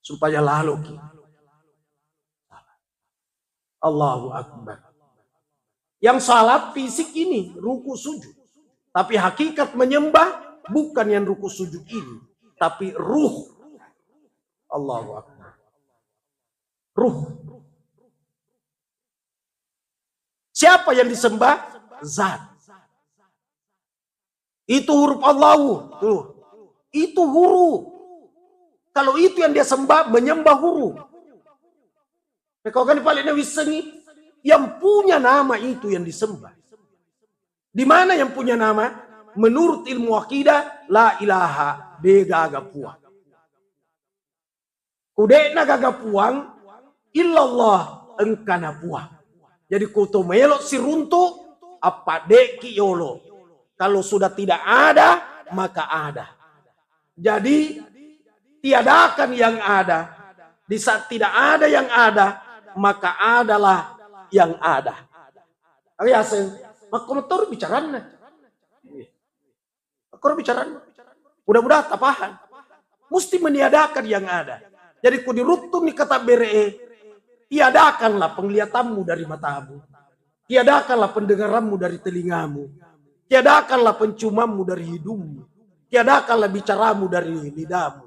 A: Supaya lalu Allahu Akbar. Yang salat fisik ini ruku sujud. Tapi hakikat menyembah bukan yang ruku sujud ini, tapi ruh. Allahu Akbar. Ruh. Siapa yang disembah? Zat. Itu huruf Allahu. Tuh. Itu huruf. Kalau itu yang dia sembah, menyembah huruf. Kau kan paling wisengi, yang punya nama itu yang disembah. Di mana yang punya nama? Menurut ilmu akidah, la ilaha bega agapuang. Kudena gagapuang, illallah engkana puang. Jadi kuto melok si runtuh, apa deki yolo. Kalau sudah tidak ada, maka ada. Jadi tiadakan yang ada. Di saat tidak ada yang ada, maka adalah yang ada. Makrotor bicaranya. Makrotor bicaranya. Mudah-mudahan tapahan. Mesti meniadakan yang ada. Jadi ku dirutun di kata bere, tiadakanlah penglihatanmu dari matamu. Tiadakanlah pendengaranmu dari telingamu. Tiadakanlah penciumanmu dari hidungmu. Tiadakanlah bicaramu dari lidahmu.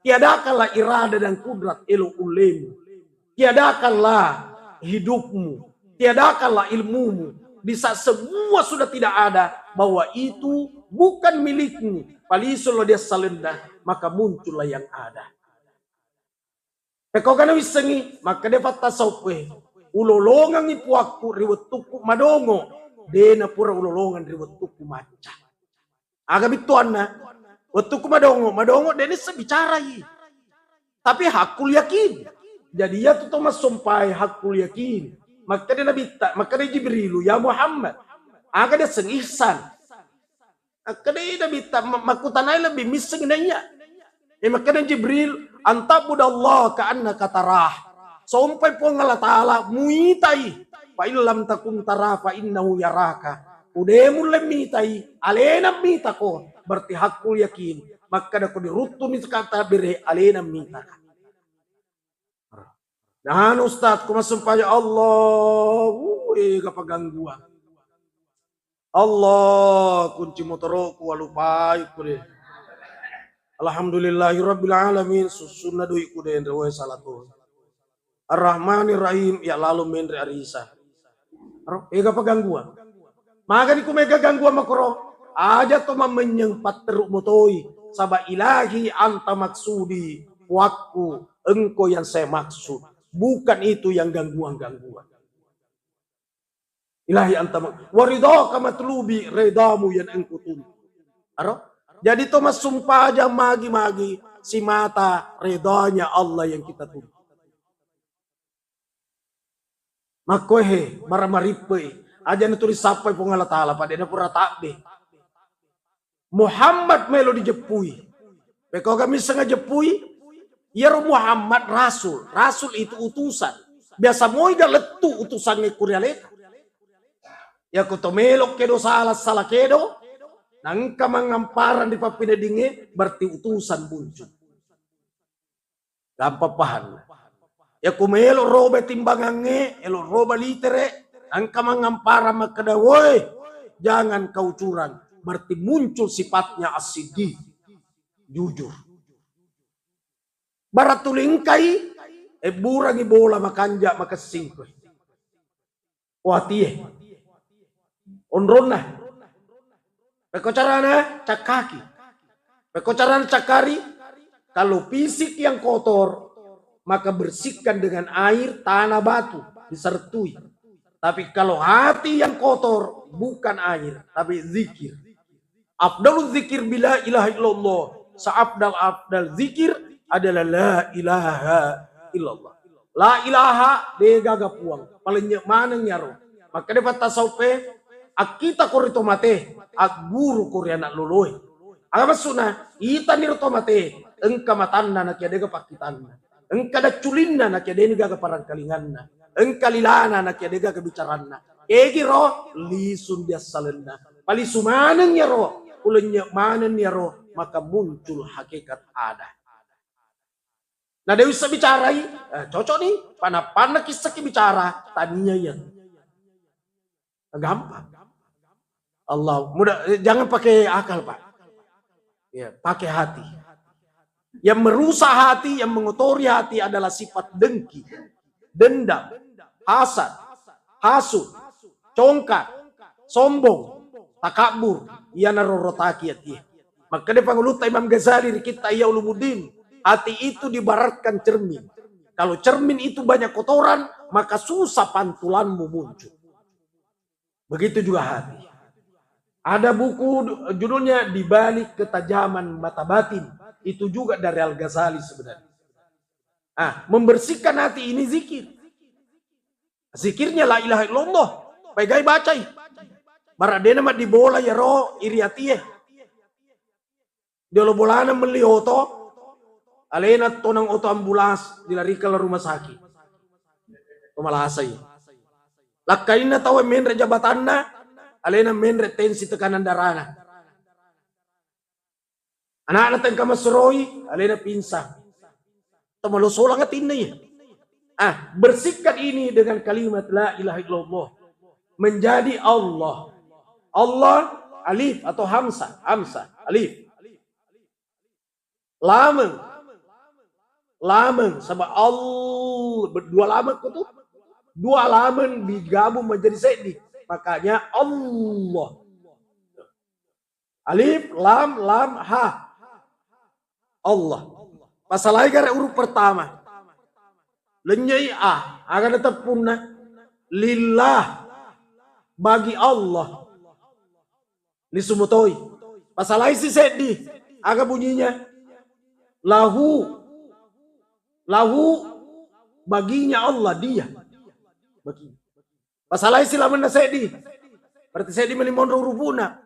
A: Tiadakanlah irada dan kudrat elu ulemu. Tiadakanlah hidupmu. Tiadakanlah ilmumu. Di saat semua sudah tidak ada, bahwa itu bukan milikmu. Palisul dia salendah, maka muncullah yang ada. Kau kana wisengi, maka dapat tasawuf. Ulolongan ipuaku riwet tuku madongo. Dena pura ulolongan riwet tuku maca. Aga bituan na. Waktu ku madongo dia ni sebicara yi. Tapi hakul yakin. Jadi ya tu Thomas sumpai hakul yakin. Maka dia Nabi maka dia Jibrilu ya Muhammad. Aga dia seng ihsan. Maka dia Nabi makutanai lebih miseng nanya. Maka dia Jibril antabudallah ka'annaka tarah. Sumpai po ngala ta'ala muitai. Fa illam takun tarah fa innahu yaraka. Udemu lemitai alena mita ko. Berarti hakul yakin. Maka dah ko dirutu ni kata bire alena mita. Nah Ustaz, ku masumpaya Allah, kapag gangguan. Allah, kunci motoroku walupai ku deh. Alhamdulillahirabbil alamin, susuna doi ku deh rewe salatu. Ar-Rahmanir Rahim, ya lalu menre arisa. Kapag gangguan. Maka di ku mega gangguan makro, aja to menyempat teruk motoi, sabah ilahi anta maksudi, waktu engkau yang saya maksud. Bukan itu yang gangguan-gangguan. Ilahi antam waridaka matlubi redamu yang engkau tuntut. Jadi Thomas sumpah aja magi-magi si mata redanya Allah yang kita tuntut. Makohe maramaripe aja nutulis sampai pengala taala pada na pura takbe. Muhammad melo dijepui. Beko kami sengaja jepui. Ya Muhammad Rasul. Rasul itu utusan. Biasa moiga letu utusannya kurialeta. Ya kutomelok kedo salah kedo. Nangka mangamparan di papina dinge. Berarti utusan muncul. Gampang paham. Ya kumelo roba timbangannya. Elo roba litere. Nangka mangamparan makadawoy. Jangan kau curang. Berarti muncul sifatnya asidi. Jujur. Baratulingkai burangi bola makanja makasingko. Watie. Onrona. Pekocarana cakaki. Pekocarana cakari. Kalau fisik yang kotor, maka bersihkan dengan air, tanah, batu, disertui. Tapi kalau hati yang kotor, bukan air, tapi zikir. Afdalul zikir bila ilaha illallah. Seabdal zikir adalah la ilaha illallah. La ilaha degaga puang. Paling mana nyaro. Maka dapat tasawpe akita korito mate ak guru koreana loloy. Aga masuna ita nirto mate engka matanna na kya dega pakitanna. Engka da culinna na kya dega parang kalinganna. Engka lilana na kya dega kebicaranna. Egi ro lisun dia salenna. Pali sumaneng nyaro ulenya manen nyaro maka muncul hakikat ada. Nah dia bisa bicarai, cocok nih, panah kisah bicara, tadinya ya. Gampang. Allah, mudah, jangan pakai akal Pak. Ya, pakai hati. Yang merusak hati, yang mengotori hati adalah sifat dengki, dendam, hasad, hasud, congkak, sombong, takabur, ia narorotaki hati. Maka dia panguluta Imam Ghazali di kita Ihya Ulumuddin. Hati itu dibaratkan cermin. Kalau cermin itu banyak kotoran, maka susah pantulanmu muncul. Begitu juga hati. Ada buku judulnya Di Balik Ketajaman Mata Batin. Itu juga dari Al-Ghazali sebenarnya. Membersihkan hati ini zikir. Zikirnya la ilaha illallah. Bagai bacai. Maradena mat dibola ya roh iriatiyeh. Dia lo bolana melioto. Alena tonang oto ambulans dilarikan ke rumah sakit. Pemalahasai. Lakaina tahu menre jabatanna. Alena menre tensi tekanan darahna. Anak-anak yang kamasuroi. Alena pinsang. Temalo solang atinna ya. Bersihkan ini dengan kalimat la ilaha illallah. Menjadi Allah. Allah alif atau hamzah. Hamzah alif. Lamen sama Allah berdua lamen itu dua lamen digabung menjadi sedi, makanya Allah. Alif lam ha Allah. Masalahnya gara huruf pertama lenyai akan tetap punah lillah bagi Allah lisumutoi Pasal lain si sedi. Aga bunyinya. Lahu baginya Allah dia. Bagi. Pasal lain sila mana sedi. Berarti sedi melimon rupuna.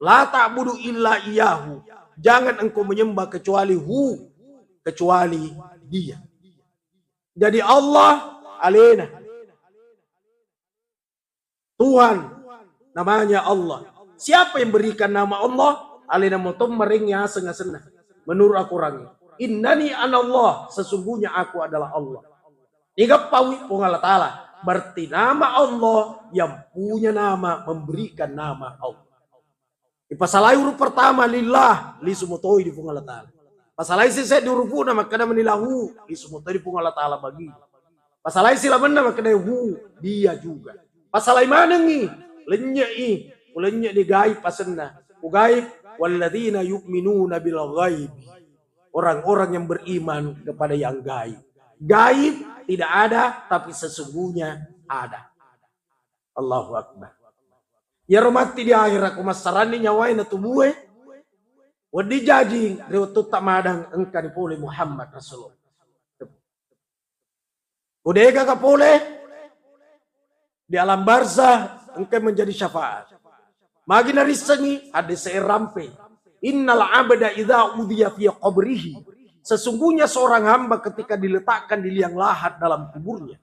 A: La ta'budu illa iyahu. Jangan engkau menyembah kecuali kecuali dia. Jadi Allah alena. Tuhan namanya Allah. Siapa yang berikan nama Allah? Alena motom meringnya sengasena. Menurut Al-Quran. Innani anallah. Sesungguhnya aku adalah Allah. Tiga pawi Allah Ta'ala. Berarti nama Allah yang punya nama memberikan nama Allah. Di pasal huruf pertama lillah li sumutoi di Allah Ta'ala. Pasal lain saya di huruf nama kena menilahu li sumutoi di Allah Ta'ala bagi. Pasal lain sila mana kena dia juga. Pasal lain mana ni? Lenya di gaib pasenna. Gaib walladzina yu'minuna bil ghaib. Orang-orang yang beriman kepada yang gaib. Gaib tidak ada, tapi sesungguhnya ada. Allahu Akbar. Ya romati di akhir aku masarani nyawai na tubuhe. Wadi jajing rewtu tak madang engka di pole Muhammad Rasulullah. Udega ka pole di alam barzah engka menjadi syafaat. Magi narisengi ada serampe. Innal abda idza udhiya fi qabrihi. Sesungguhnya seorang hamba ketika diletakkan di liang lahat dalam kuburnya.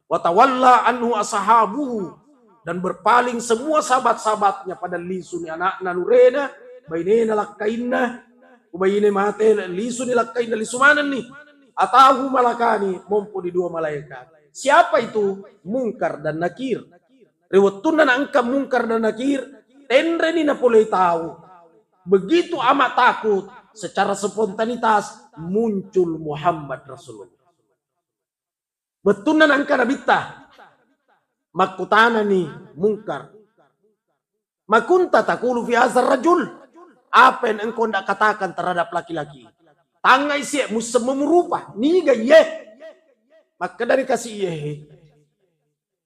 A: Wa tawalla anhu ashabuhu. Dan berpaling semua sahabat-sahabatnya pada lisuni anak nanurena. Bainena lakkainna. Ubayine mate lisuni lakkainna lisumanan nih. Atahu malakani. Mompo di dua malaikat. Siapa itu? Mungkar dan nakir. Rewetun na angka mungkar dan nakir. Tendre ni na boleh tahu. Begitu amat takut. Secara spontanitas. Muncul Muhammad Rasulullah. Betunan angka nabita. Makutana nih mungkar. Makunta takulu fi azar rajul. Apa yang engkau tidak katakan terhadap laki-laki? Tangai siya musem merupa. Niga ye. Maka dari kasih ye.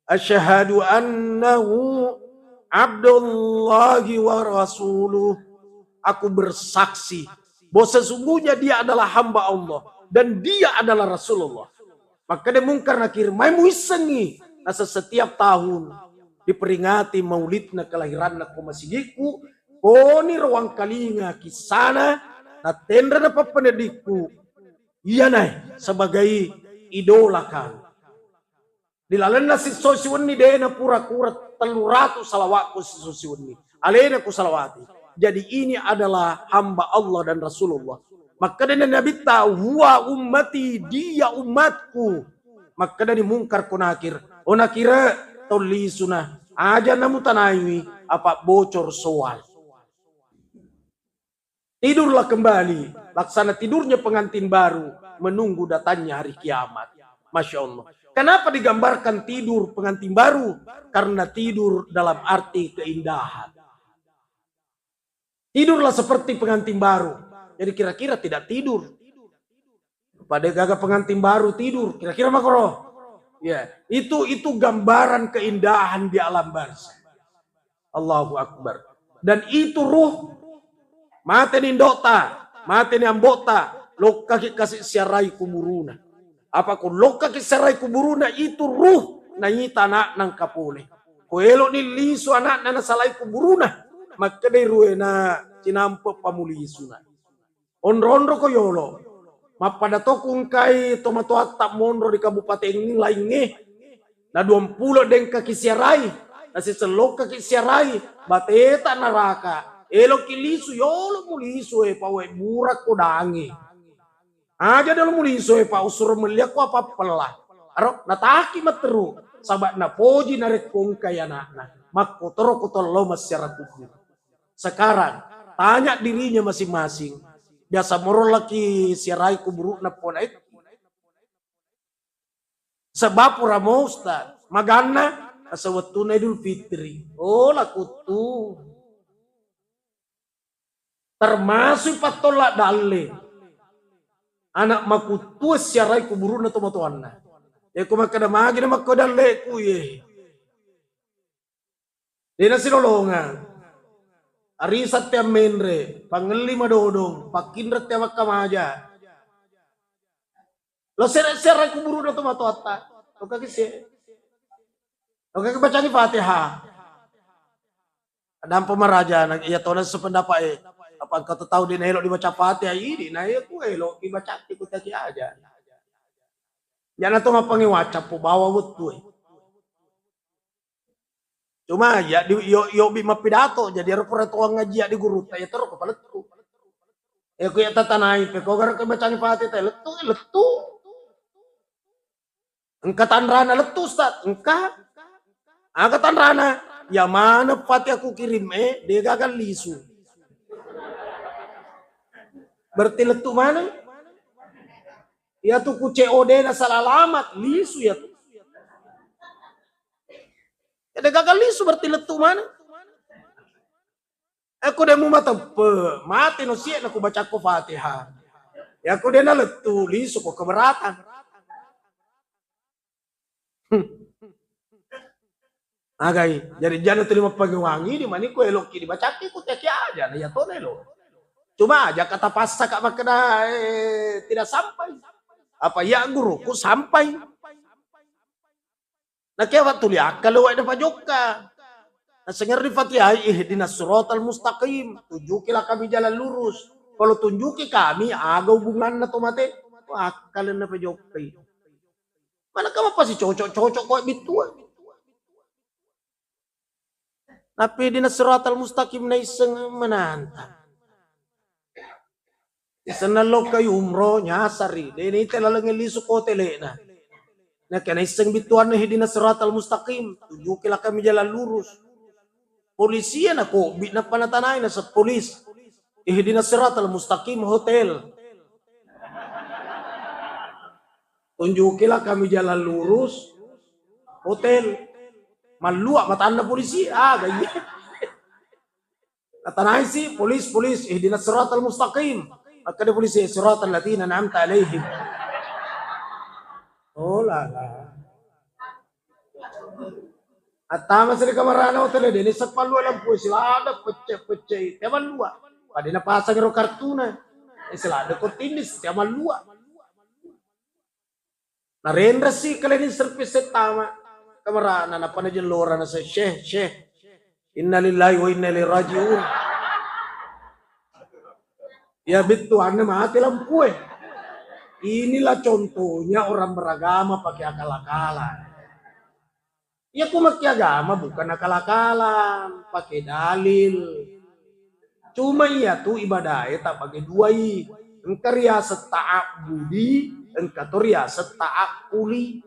A: Asyhadu annahu abdullahi wa rasuluh. Aku bersaksi bahwa sesungguhnya dia adalah hamba Allah dan dia adalah Rasulullah. Maka dia mungkar nakir mai muisengi nasa setiap tahun diperingati maulidna kelahiran na kumasigiku koni ruang kalinga kisana na tendra na papanedikku iya nai sebagai idola kan. Dilalan na si sosiwani dena pura-pura 300 salawatku si sosiwani. Alena ku salawati. Jadi ini adalah hamba Allah dan Rasulullah. Maka dari Nabi tahu, huwa ummati, dia umatku. Maka dari mungkar kunakir. O nakira, toli sunah. Aja namu tanaywi, apa bocor soal. Tidurlah kembali. Laksana tidurnya pengantin baru. Menunggu datangnya hari kiamat. Masya Allah. Kenapa digambarkan tidur pengantin baru? Karena tidur dalam arti keindahan. Tidurlah seperti pengantin baru. Jadi kira-kira tidak tidur. Pada gagah pengantin baru tidur. Kira-kira makro. Ya, itu gambaran keindahan di alam barzah. Allahu Akbar. Dan itu ruh. Mateni ndota. Mateni ambota. Loka kasih siarai kuburuna. Apa ku loka siarai kuburuna itu ruh. Nanyita anak nang kapule. Kuelo ni lisu anak nana salai kuburuna. Maka dari ruena cinampo pamulisuna. Onrondo ko yolo. Mapada tokung kai tomato tak monro di kabupaten ini lainnya. Na 20 deng kaki siarai. Na selok kaki siarai. Bateta naraka. Elo kilisu yolo mulisu pawe burak ko dangi. Aja dalam mulisu pa usur meliak ko apa pelah. Arok nataki materu. Sabat na poji narik kong kaya na. Mako toro ko tolo masyarakat kubur. Sekarang, tanya dirinya masing-masing. Biasa moro laki siarai kuburu na pona itu. Sebab pura mau Ustaz. Magana, asawatuna Idul Fitri. Oh lakutu. Termasuk patolak dale. Anak makutu siarai kuburu na tomatuan na. Ya kumakada magi na makodale ku ye. Dina sinolongan. Arisat tiang menre, pangeli madodong, pakindrat tiang makamaja. Lo seret-seret kuburu na tumatota. Lo kagisi. Lo kagibacang Fatihah. Ada pemaraja nag iya to na sa pandapa Kapag katataw din elok di baca Fatihah ini na iya ko elok di baca ikut aja. Yan na to mapangiwaca po bawa wutu Cuma ya di yo bi mapidato jadi report tuang ngaji di guru tayo terus kapaletu. Ko ya tatanay pe ko gar ka bacang Fatihah letu. Engkatan rana letu Ustaz. Angkatan rana. Ya mana Fatihah aku kirim dia gagal lisu. Berarti letu mana? Ya tuh ku COD na salah alamat, lisu ya tuh. Ya dia gagal lisu berarti letu mana? Aku dia mau mati no siya na ku baca ko Fatihah. Ya aku dia na letu lisu ko keberatan. Agai, jadi jangan terima pagi-wangi di mana ku elok dibaca ku teki aja, nah ya to nelo. Cuma aja kata pasta kak makna tidak sampai. Apa ya guruku sampai. Nah kaya waktu lihat kalau ada pajoka. Nah sengar di Fatihah ihdinas siratal mustaqim. Tunjukilah kami jalan lurus. Kalau tunjuki kami aga hubungan na tomate. Wah kalian na pajoka. Mana kamu pasti cocok-cocok kok bituan. Tapi di siratal mustaqim na iseng menantang. Isanalo kayo umro nyasari. Dini talalang iliso ko tele na. Na kaya iseng bituan na hindi na siratal mustaqim. Tunjukila kami jalan lurus. Polisiya na ko. Na panatanay na sa polis. Hindi na siratal mustaqim hotel. Tunjukila kami jalan lurus. Hotel. Malua mataan na polisi. Ganyan. Natanay si polis. Hindi na siratal mustaqim. Maka polisi siratal latina na'amta alaihim. Oh lala. At tama sila kamarana ko talaga din. Sa palwa lang po sila ada pecah. Tiyaman luwa. Pwede na pasang iro kartuna. Sila ada kotinis. Tiyaman luwa. Narendra si kalinin service tama. Kamarana na panadyan lora na sa Sheikh. Inna lillahi wa inna ilaihi raji'un. Ya bituan na mati lampu Inilah contohnya orang beragama pakai akal-akalan. Ya aku pakai agama bukan akal-akalan, pakai dalil. Cuma ya tuh ibadah tak pakai duai. Engkau riasat ta'abudi, engkau riasat ta'akuli.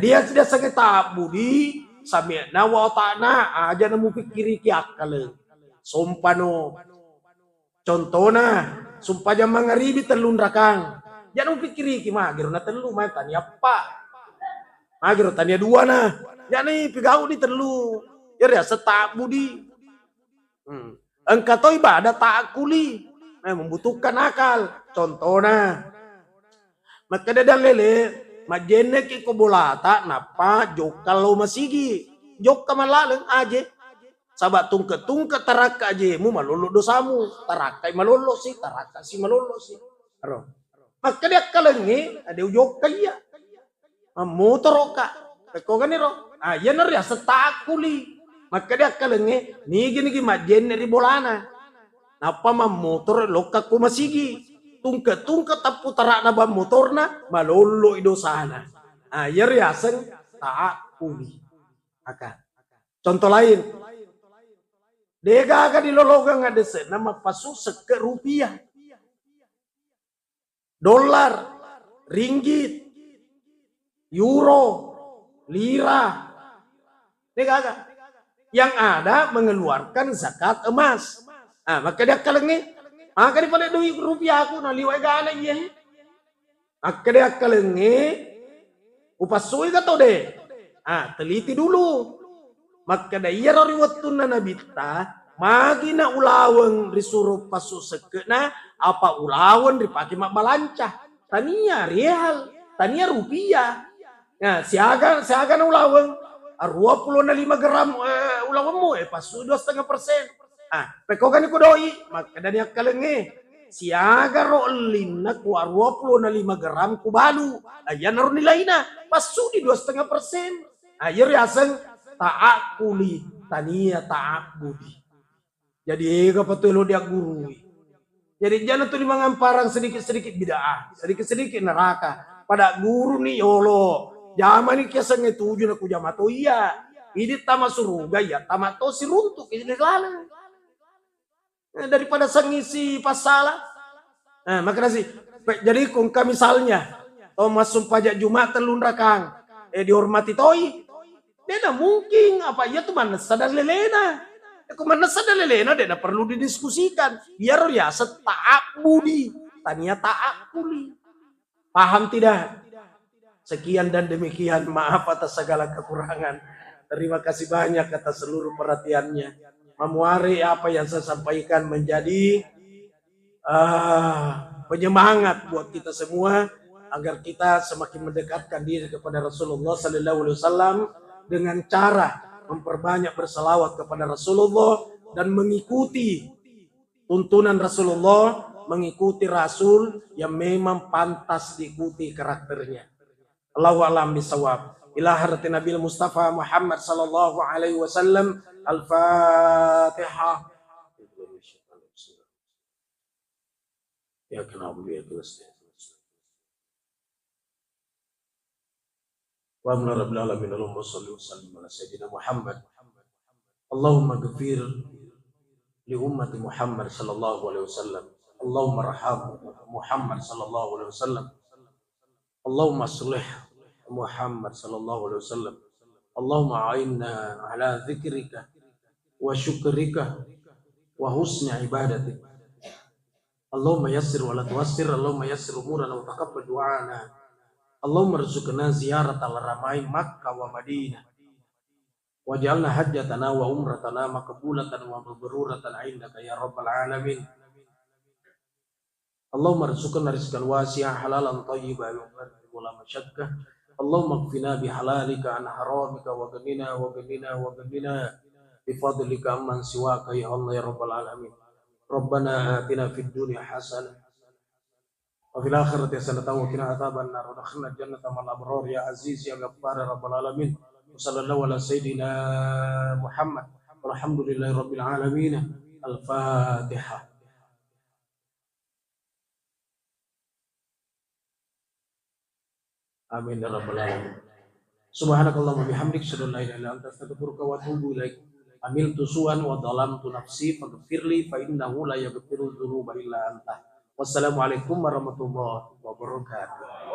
A: Dia tidak sangat ta'abudi, sampai nawa ta'na aja namu pikiri ki akal. Sompano. Contohnya, sumpah jam mangaribi telun rakang. Jangan pikiri ki magiro na telu mah tanya apa? Magiro tanya dua na. Jangan pigau di telu. Ya setak budi. Engkau to ibadah tak kuli. Membutuhkan akal. Contohnya, maka dadang lele majene ki kobolata napa jokal lo masigi. Jok kamalaleng aja. Sabat tungke taraka aja mu malolo dosamu. Tarakai malolo sih, taraka si malolo sih. Aro. Maka dia kalengi ada ujok kaya. Motor ka. Peko ganiro. Yan na riya sa takuli. Maka dia kalengi ni gini majen ni bolana. Napa motor loka ko masigi. Tungka tapu tarak na ba motor na malolo idosana. Yan riya sa takuli. Aka. Contoh lain. Dega ka dilologang nga desa na mapasusag ka rupiah. Dolar, ringgit, euro, lira. Yang ada mengeluarkan zakat emas. Maka dia kalengi. Maka dia pada duit rupiah aku na liway gana iya. Maka dia kalengi. Upasuy ka to de. Teliti dulu. Maka dia iya riwatun na nabita. Magi na ulawang risuruh pasusek na. Apa ulawan dipakai mak balancah. Tania real, tania rupiah. Nah, siaga na ulawan. 25 gram ulawanmu pas 2,5%. Pekokan ko doi, makadanya kalenge. Siaga ro linna ku 25 gram ku balu. Ayan ro nilai na. Pasu di 2,5%. Ayer aseng taak kuli tania taak budi. Jadi ega patulo dia guru. Jadi jangan tuh mangamparang sedikit-sedikit bid'ah, sedikit-sedikit neraka. Pada guru nih yolo. Zaman ini kisah ngetuju na ku jamato iya. Ini tama suruga ya, tama to si runtuk ini lala. Daripada sengisi pasalah. Makanya sih. Jadi kung misalnya, masuk pajak Jumat telun rakang, dihormati toi. Dia mungkin apa ya tuh mana sadar lelena. Kung mana sadar lelena, dia perlu didiskusikan. Biar ya taat budi, tania taat kuli. Paham tidak? Sekian dan demikian, maaf atas segala kekurangan. Terima kasih banyak atas seluruh perhatiannya. Memuari apa yang saya sampaikan menjadi penyemangat buat kita semua agar kita semakin mendekatkan diri kepada Rasulullah Sallallahu Alaihi Wasallam dengan cara memperbanyak berselawat kepada Rasulullah dan mengikuti tuntunan Rasulullah, mengikuti Rasul yang memang pantas diikuti karakternya. Allahu a'lam bishawab. Ila hadratin Nabil Mustafa Muhammad sallallahu alaihi wasallam. Al-Fatihah. Ya kenapa dia terus? Wa amna rabbil alamin Allahumma shalli wa sallim ala sayyidina Muhammad. Allahumma ghfir li ummati Muhammad sallallahu alaihi wasallam. Allahumma arham Muhammad sallallahu alaihi wasallam. Allahumma aslih Muhammad sallallahu alaihi wasallam. Allahumma a'inna ala dzikrika wa syukrika wa husni ibadatik. Allahumma yassir wa la tuwassir. Allahumma yassir umurana wa taqabbal du'ana. Allahumma rzuqna ziyarat al-ramain Makkah wa Madinah. Waj'alna hajjatana wa umratana maqbulatan wa mabruratan 'indaka ya rabbal alamin. Allahumma rzuqna rizqan wasi'an halalan thayyiban wa la masyaqqah. Allahumma qfina bihalalika an haramika wa ghanina bifadlika amman siwaka ya Allah ya rabbal alamin. Rabbana atina fid dunya hasanah wa fil akhirati hasanah wa qina adzaban nar wa adkhilna jannata ma'al abrar ya aziz ya ghaffar ya rabbal alamin. Sallallahu ala sayyidina Muhammad walhamdulillahi rabbil alamin. Al-Fatihah. Amin ya rabbal alamin. Subhanakallahumma bihamdik asyhadu an la ilaha illa anta astaghfiruka wa atubu ilaik. Amiltu su'an wa dhalamtu nafsi faghfirli fa innahu la yaghfiru dzunuba illa anta. Wassalamualaikum warahmatullahi wabarakatuh.